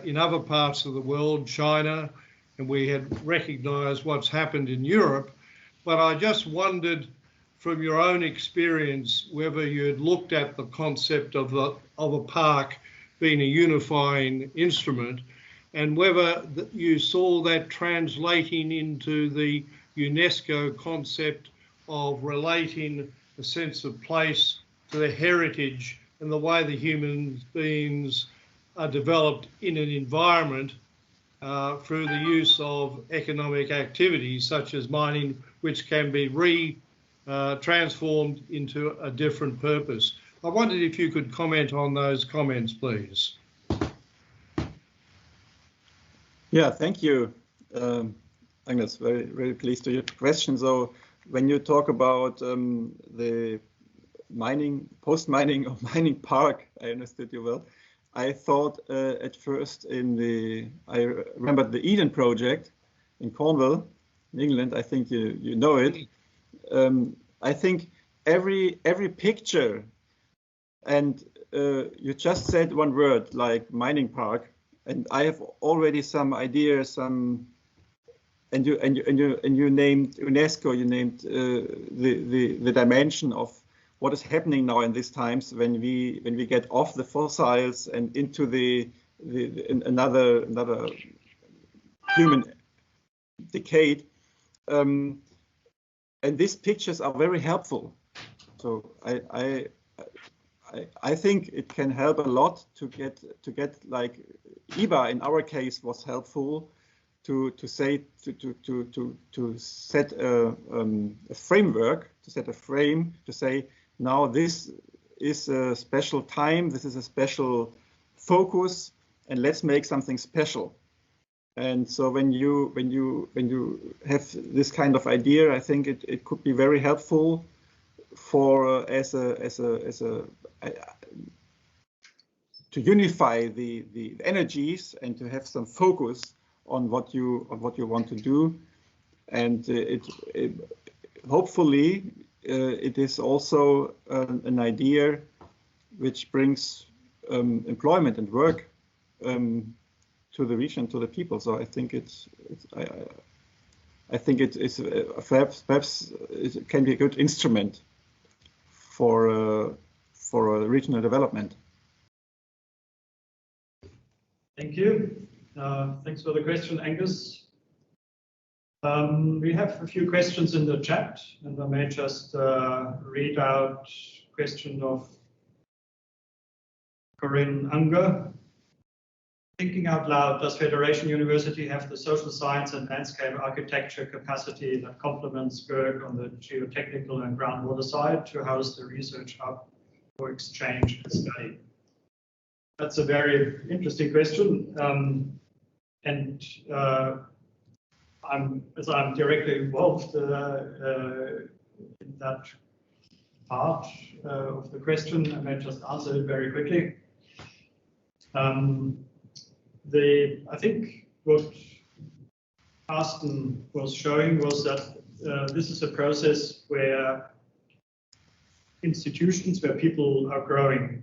in other parts of the world, China, and we had recognised what's happened in Europe. But I just wondered, from your own experience, whether you had looked at the concept of a park being a unifying instrument, and whether you saw that translating into the UNESCO concept of relating a sense of place to the heritage and the way the human beings are developed in an environment through the use of economic activities such as mining, which can be transformed into a different purpose. I wondered if you could comment on those comments, please. Yeah, thank you. Agnes, very pleased to your question. So when you talk about the mining, post-mining or mining park, I understood you well. I thought at first I remembered the Eden project in Cornwall, in England. I think you know it. I think every picture, and you just said one word like mining park, and I have already some ideas, and you named UNESCO. You named the dimension of what is happening now in these times when we get off the fossils and into another human decade, and these pictures are very helpful. So I think it can help a lot to get like Ebar in our case was helpful to set a framework, to set a frame, to say now this is a special time, this is a special focus, and let's make something special. And so when you have this kind of idea, I think it could be very helpful for to unify the energies and to have some focus on what you want to do, and hopefully it is also an idea which brings employment and work to the region, to the people. So I think I think it is perhaps it can be a good instrument for regional development. Thank you. Thanks for the question, Angus. We have a few questions in the chat, and I may just read out question of Corinne Unger. Thinking out loud, does Federation University have the social science and landscape architecture capacity that complements work on the geotechnical and groundwater side to house the research hub for exchange and study? That's a very interesting question. As I'm directly involved in that part of the question, I may just answer it very quickly. I think what Karsten was showing was that this is a process where institutions, where people are growing,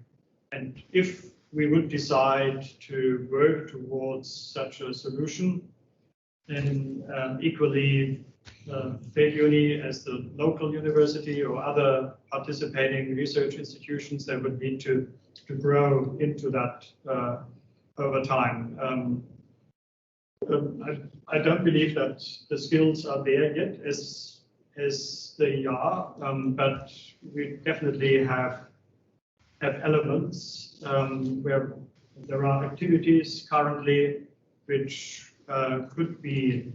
and if we would decide to work towards such a solution, then equally FedUni as the local university or other participating research institutions, they would need to grow into that over time. I don't believe that the skills are there yet as they are, but we definitely have elements where there are activities currently which could be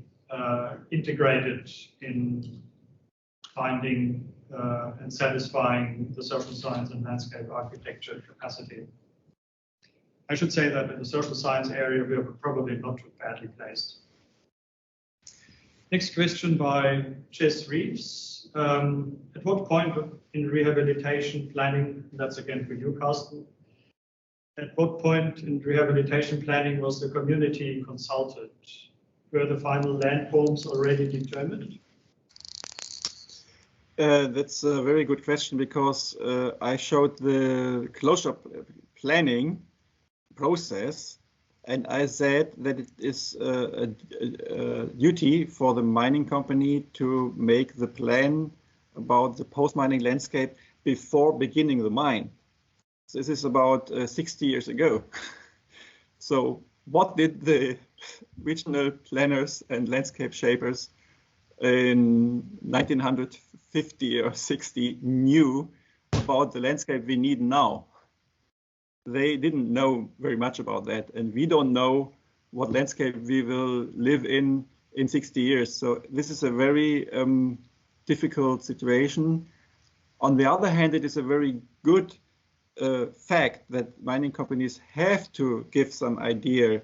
integrated in finding and satisfying the social science and landscape architecture capacity. I should say that in the social science area, we are probably not too badly placed. Next question by Jess Reeves. At what point in rehabilitation planning, that's again for you, Karsten, at what point in rehabilitation planning was the community consulted? Were the final landforms already determined? That's a very good question, because I showed the closure planning process, and I said that it is a duty for the mining company to make the plan about the post-mining landscape before beginning the mine. So this is about 60 years ago. So what did the regional planners and landscape shapers in 1950 or 60 knew about the landscape we need now? they didn't know very much about that, and we don't know what landscape we will live in 60 years. So this is a very difficult situation. On the other hand, it is a very good fact that mining companies have to give some idea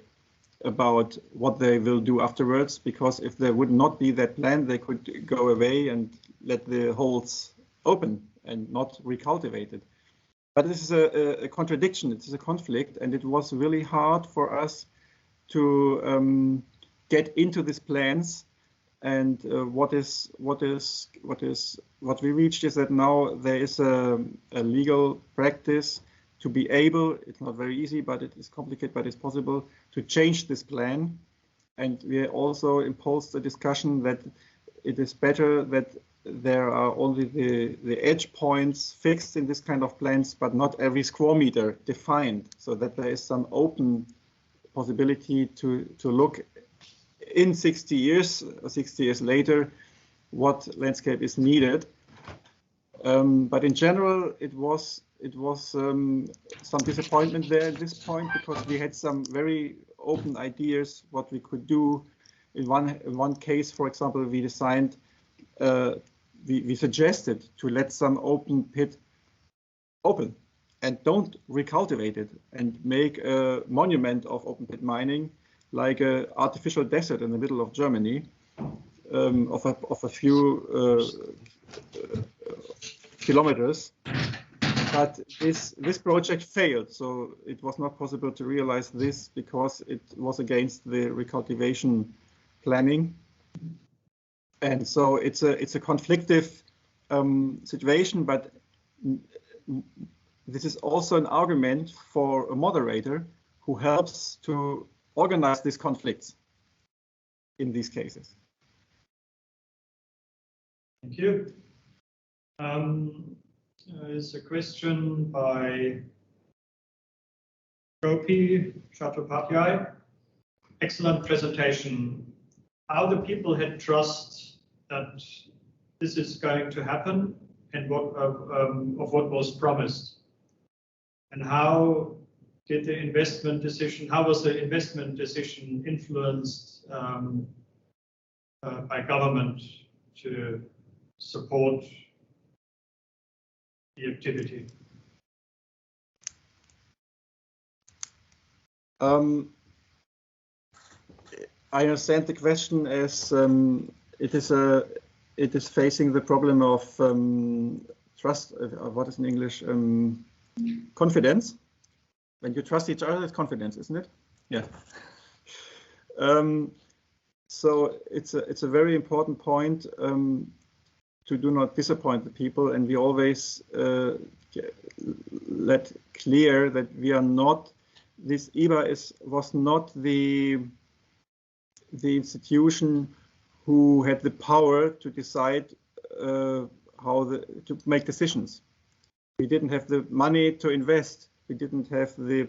about what they will do afterwards, because if there would not be that plan, they could go away and let the holes open and not recultivate it. But this is a contradiction, it is a conflict, and it was really hard for us to get into these plans. And what we reached is that now there is a legal practice to be able, it's not very easy, but it is complicated, but it's possible to change this plan. And we also imposed a discussion that it is better that there are only the edge points fixed in this kind of plans, but not every square meter defined, so that there is some open possibility to look in 60 years or 60 years later what landscape is needed. But in general, it was some disappointment there at this point, because we had some very open ideas what we could do. In one case, for example, we designed, we suggested to let some open pit open and don't recultivate it and make a monument of open pit mining, like an artificial desert in the middle of Germany, of a few kilometers. But this project failed, so it was not possible to realize this because it was against the recultivation planning. And so it's a conflictive situation, but this is also an argument for a moderator who helps to organize these conflicts in these cases. Thank you. There's a question by Gopi Chattopadhyay. Excellent presentation. How the people had trust that this is going to happen and what of what was promised, and how did the investment decision? How was the investment decision influenced by government to support the activity? I understand the question as it is facing the problem of trust. What is in English? Confidence. When you trust each other, it's confidence, isn't it? Yeah. So it's a very important point to do not disappoint the people, and we always let clear that we are not. This Ebar was not the institution who had the power to decide to make decisions. We didn't have the money to invest. We didn't have the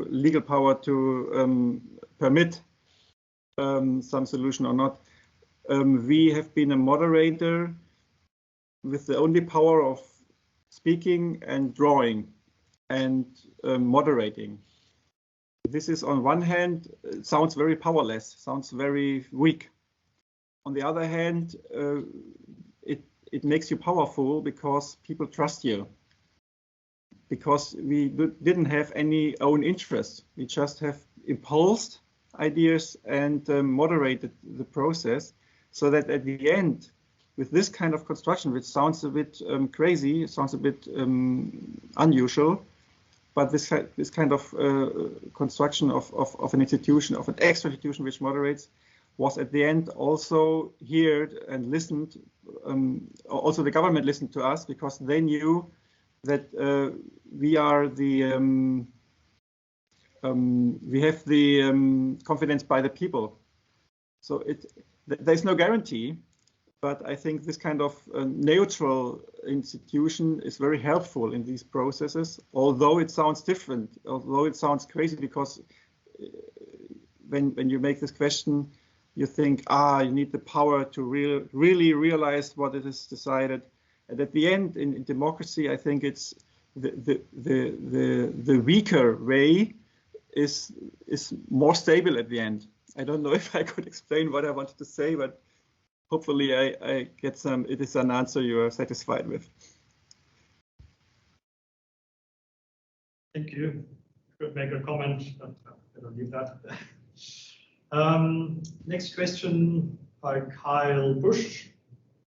legal power to permit some solution or not. We have been a moderator with the only power of speaking and drawing and moderating. This is, on one hand, sounds very powerless, sounds very weak. On the other hand, it makes you powerful because people trust you. Because we didn't have any own interest. We just have imposed ideas and moderated the process, so that at the end, with this kind of construction, which sounds a bit crazy, sounds a bit unusual, but this kind of construction of an institution, of an extra institution which moderates, was at the end also heard and listened. Also, the government listened to us because they knew that we are the we have the confidence by the people. So there's no guarantee, but I think this kind of neutral institution is very helpful in these processes. Although it sounds different, although it sounds crazy, because when you make this question, you think, you need the power to really realize what it is decided. And at the end, in democracy, I think it's the weaker way is more stable at the end. I don't know if I could explain what I wanted to say, but hopefully I get some. It is an answer you are satisfied with. Thank you. Could make a comment, but I don't leave that. Next question by Kyle Bush.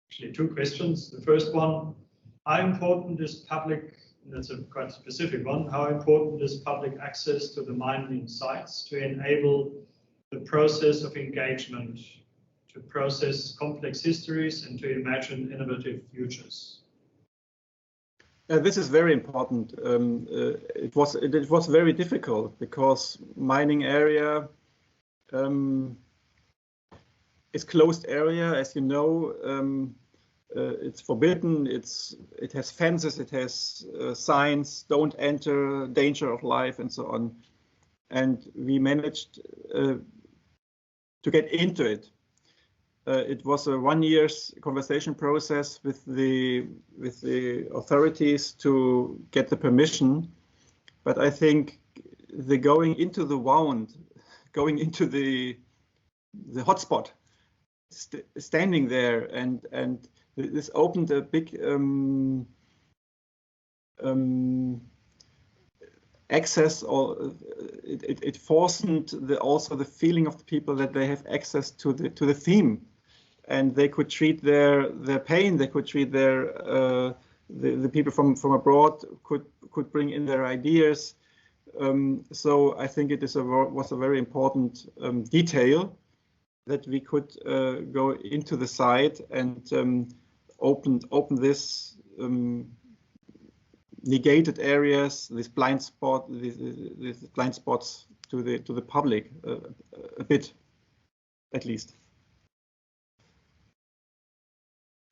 Actually, two questions. The first one, how important is public, that's a quite specific one, how important is public access to the mining sites to enable the process of engagement, to process complex histories and to imagine innovative futures? This is very important. It was very difficult because mining area is closed area, as you know. It's forbidden. It has fences. It has signs: "Don't enter," "Danger of life," and so on. And we managed to get into it. It was a 1 year's conversation process with the authorities to get the permission. But I think the going into the wound, going into the hotspot, standing there, and this opened a big access, or it forced also the feeling of the people that they have access to the theme. And they could treat their pain. They could treat the people from abroad could bring in their ideas. So I think it was a very important detail that we could go into the site and open this negated areas, these blind spots to the public a bit, at least.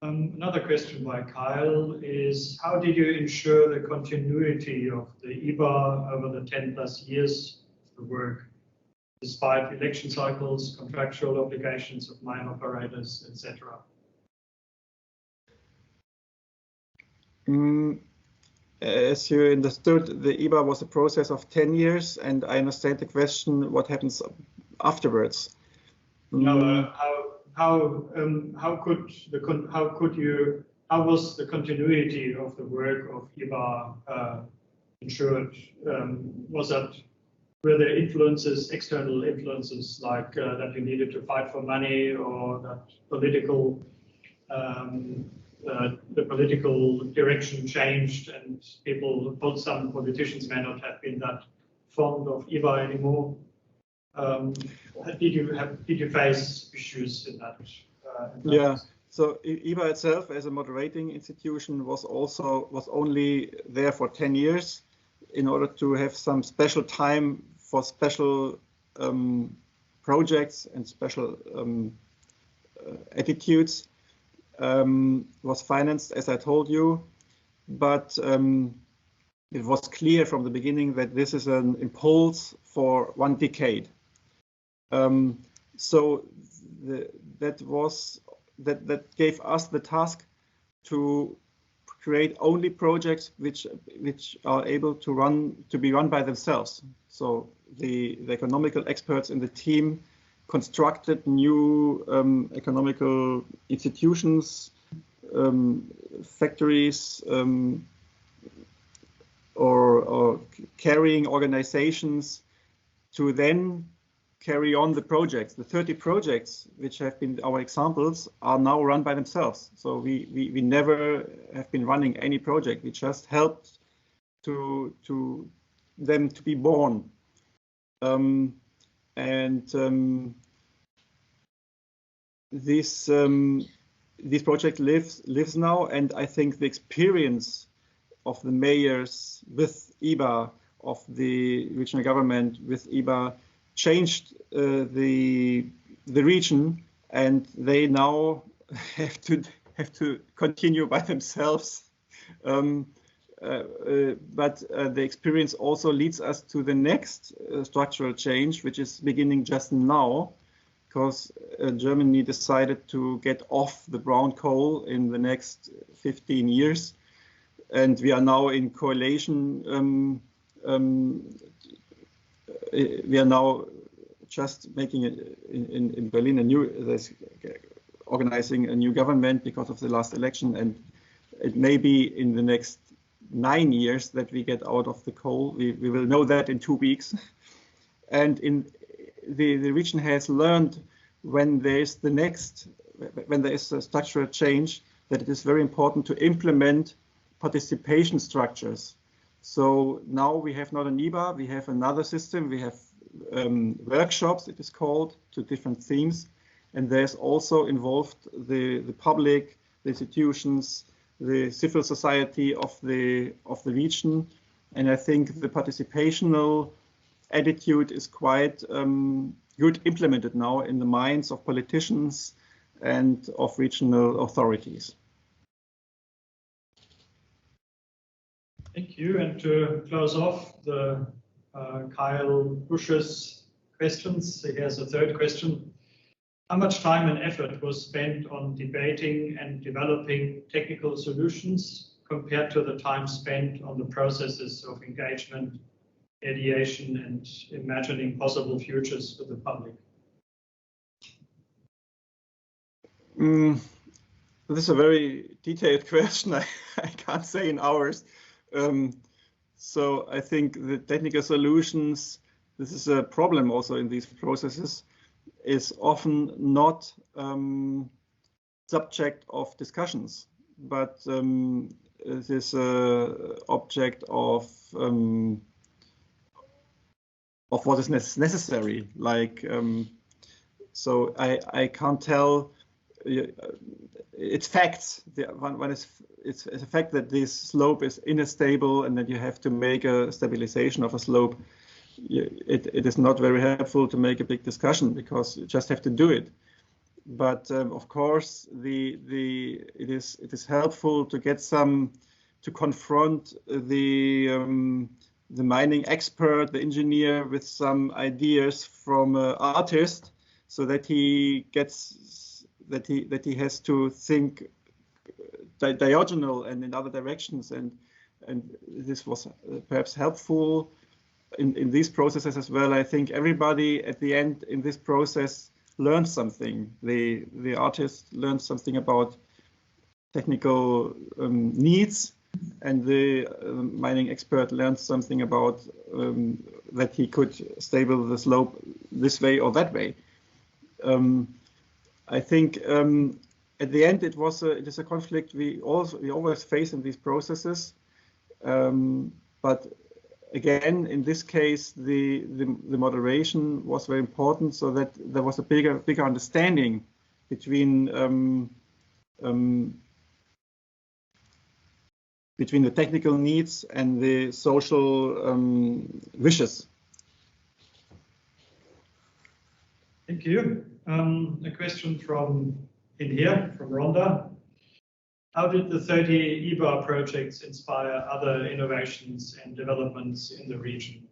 Another question by Kyle is, how did you ensure the continuity of the Ebar over the 10+ years of the work, despite election cycles, contractual obligations of mine operators, etc.? As you understood, the Ebar was a process of 10 years, and I understand the question, what happens afterwards? No, how was the continuity of the work of Ebar ensured? Were there influences, external influences, like that you needed to fight for money, or that the political direction changed and some politicians may not have been that fond of Ebar anymore? Did you face issues in that? Yeah. So Ebar itself, as a moderating institution, was only there for 10 years in order to have some special time for special projects and special attitudes. Was financed, as I told you, but it was clear from the beginning that this is an impulse for 1 decade. So that gave us the task to create only projects which are able to be run by themselves. So the economical experts in the team constructed new economical institutions, factories, or carrying organizations to then carry on the projects. The 30 projects, which have been our examples, are now run by themselves. So we never have been running any project. We just helped to them to be born. This project lives now, and I think the experience of the mayors with Ebar, of the regional government with Ebar, changed the region, and they now have to continue by themselves. But the experience also leads us to the next structural change, which is beginning just now, because Germany decided to get off the brown coal in the next 15 years. and we are now in correlation. We are now just making it in Berlin organizing a new government because of the last election, and it may be in the next 9 years that we get out of the coal. We will know that in 2 weeks. And in the region has learned when there is a structural change, that it is very important to implement participation structures. So now we have not an Ebar, we have another system. We have workshops, it is called, to different themes. And there's also involved the public, the institutions, the civil society of the region. And I think the participational attitude is quite good implemented now in the minds of politicians and of regional authorities. Thank you. And to close off the Kyle Bush's questions, he has a third question. How much time and effort was spent on debating and developing technical solutions compared to the time spent on the processes of engagement, ideation, and imagining possible futures for the public? This is a very detailed question. I can't say in hours. So I think the technical solutions, this is a problem also in these processes, is often not subject of discussions, but it is object of what is necessary. Like, so I can't tell. It's facts. It's a fact that this slope is unstable and that you have to make a stabilization of a slope. It is not very helpful to make a big discussion because you just have to do it. But of course, it is helpful to get to confront the mining expert, the engineer, with some ideas from an artist, so that he gets that he has to think diagonal and in other directions, and this was perhaps helpful in these processes as well. I think everybody at the end in this process learned something. The artist learned something about technical needs, and the mining expert learned something about that he could stable the slope this way or that way. I think at the end it is a conflict we always face in these processes, but again, in this case, the moderation was very important, so that there was a bigger understanding between the technical needs and the social wishes. Thank you. A question from Rhonda. How did the 30 Ebar projects inspire other innovations and developments in the region?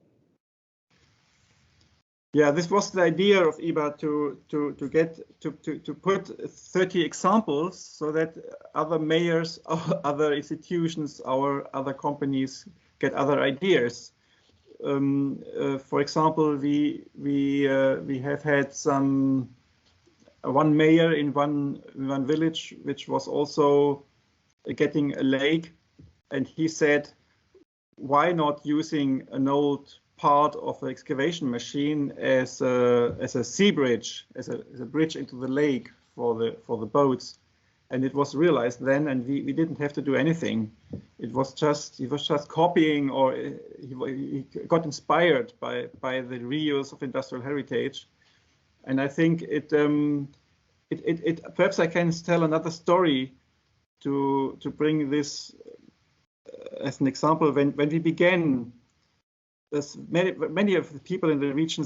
Yeah, this was the idea of Ebar to put 30 examples so that other mayors, other institutions, or other companies get other ideas. For example, we have had one mayor in one village which was also getting a lake, and he said, why not using an old part of an excavation machine as a sea bridge, as a bridge into the lake for the boats? And it was realized then, and we didn't have to do anything. He was just copying, or he got inspired by the reuse of industrial heritage. And I think perhaps I can tell another story to bring this as an example. When we began, many of the people in the region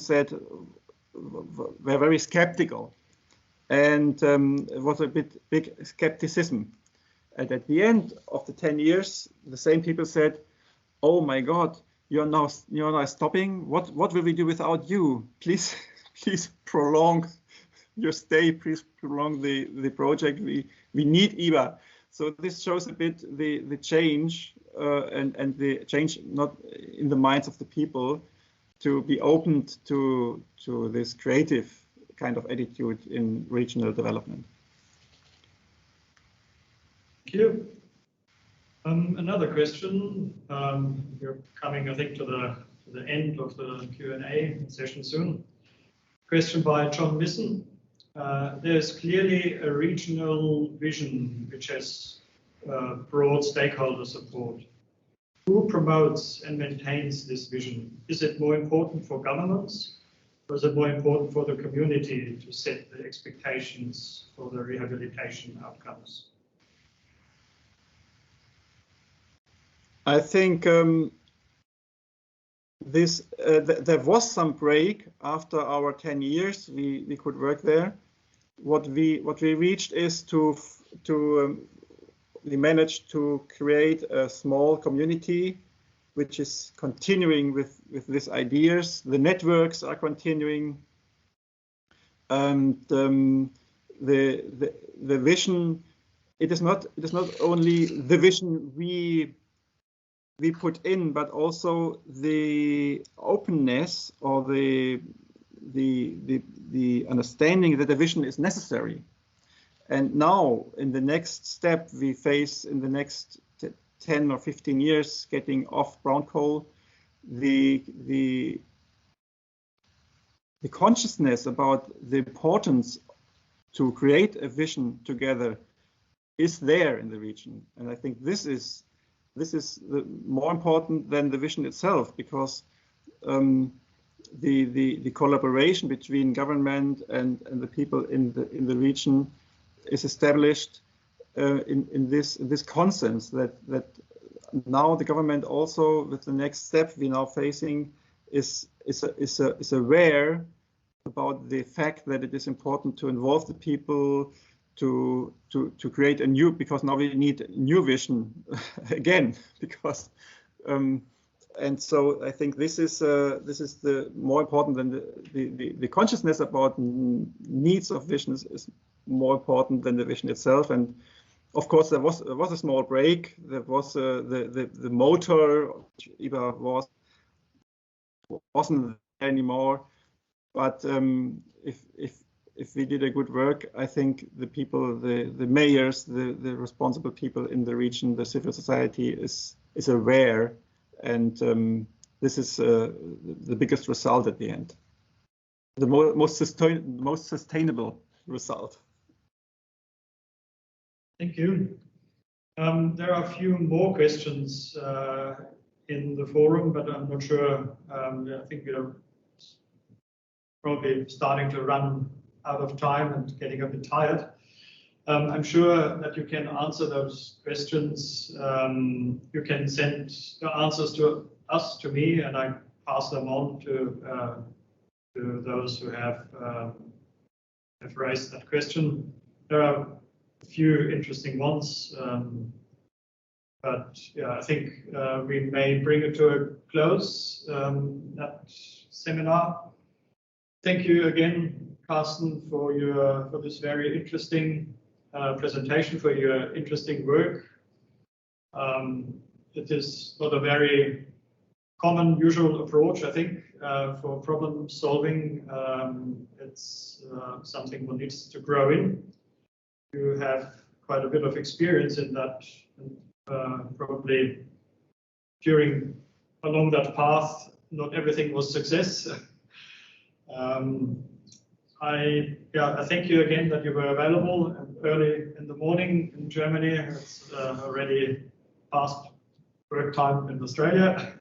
were very skeptical, and it was a big skepticism. And at the end of the 10 years, the same people said, "Oh my God, you're now stopping. What will we do without you? Please prolong your stay. Please prolong the project. We need Ebar." So this shows a bit the change and the change not in the minds of the people to be opened to this creative kind of attitude in regional development. Thank you. Another question. We're coming, I think, to the end of the Q&A session soon. Question by John Missen. There's clearly a regional vision which has broad stakeholder support. Who promotes and maintains this vision? Is it more important for governments, or is it more important for the community to set the expectations for the rehabilitation outcomes? I think there was some break after our 10 years. We could work there. What we reached is we managed to create a small community which is continuing with these ideas. The networks are continuing, and the vision. It is not only the vision we put in, but also the openness or the understanding that the vision is necessary. And now, in the next step, we face in the next 10 or 15 years, getting off brown coal, the consciousness about the importance to create a vision together is there in the region, and I think this is more important than the vision itself, because the collaboration between government and the people in the region is established in this consensus that now the government also, with the next step we're now facing, is aware about the fact that it is important to involve the people to create a new, because now we need a new vision again, because and so I think this is the more important than the consciousness about needs of visions is more important than the vision itself. And of course there was a small break. There was the motor, Ebar wasn't there anymore. But if we did a good work, I think the people, the mayors, the responsible people in the region, the civil society is aware, and this is the biggest result at the end, the most sustainable result. Thank you. There are a few more questions in the forum, but I'm not sure. I think we're probably starting to run out of time and getting a bit tired. I'm sure that you can answer those questions. You can send the answers to us, to me, and I pass them on to those who have raised that question. There are a few interesting ones, but yeah, I think we may bring it to a close, that seminar. Thank you again, Karsten, for this very interesting presentation, for your interesting work. It is not a very common, usual approach, I think, for problem solving. It's something one needs to grow in. You have quite a bit of experience in that, and probably along that path, not everything was success. I thank you again that you were available early in the morning in Germany. It's already past work time in Australia.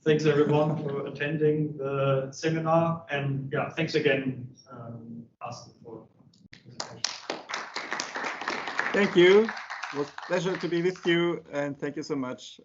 Thanks everyone for attending the seminar, and yeah, thanks again, Karsten, for the presentation. Thank you. It was a pleasure to be with you, and thank you so much.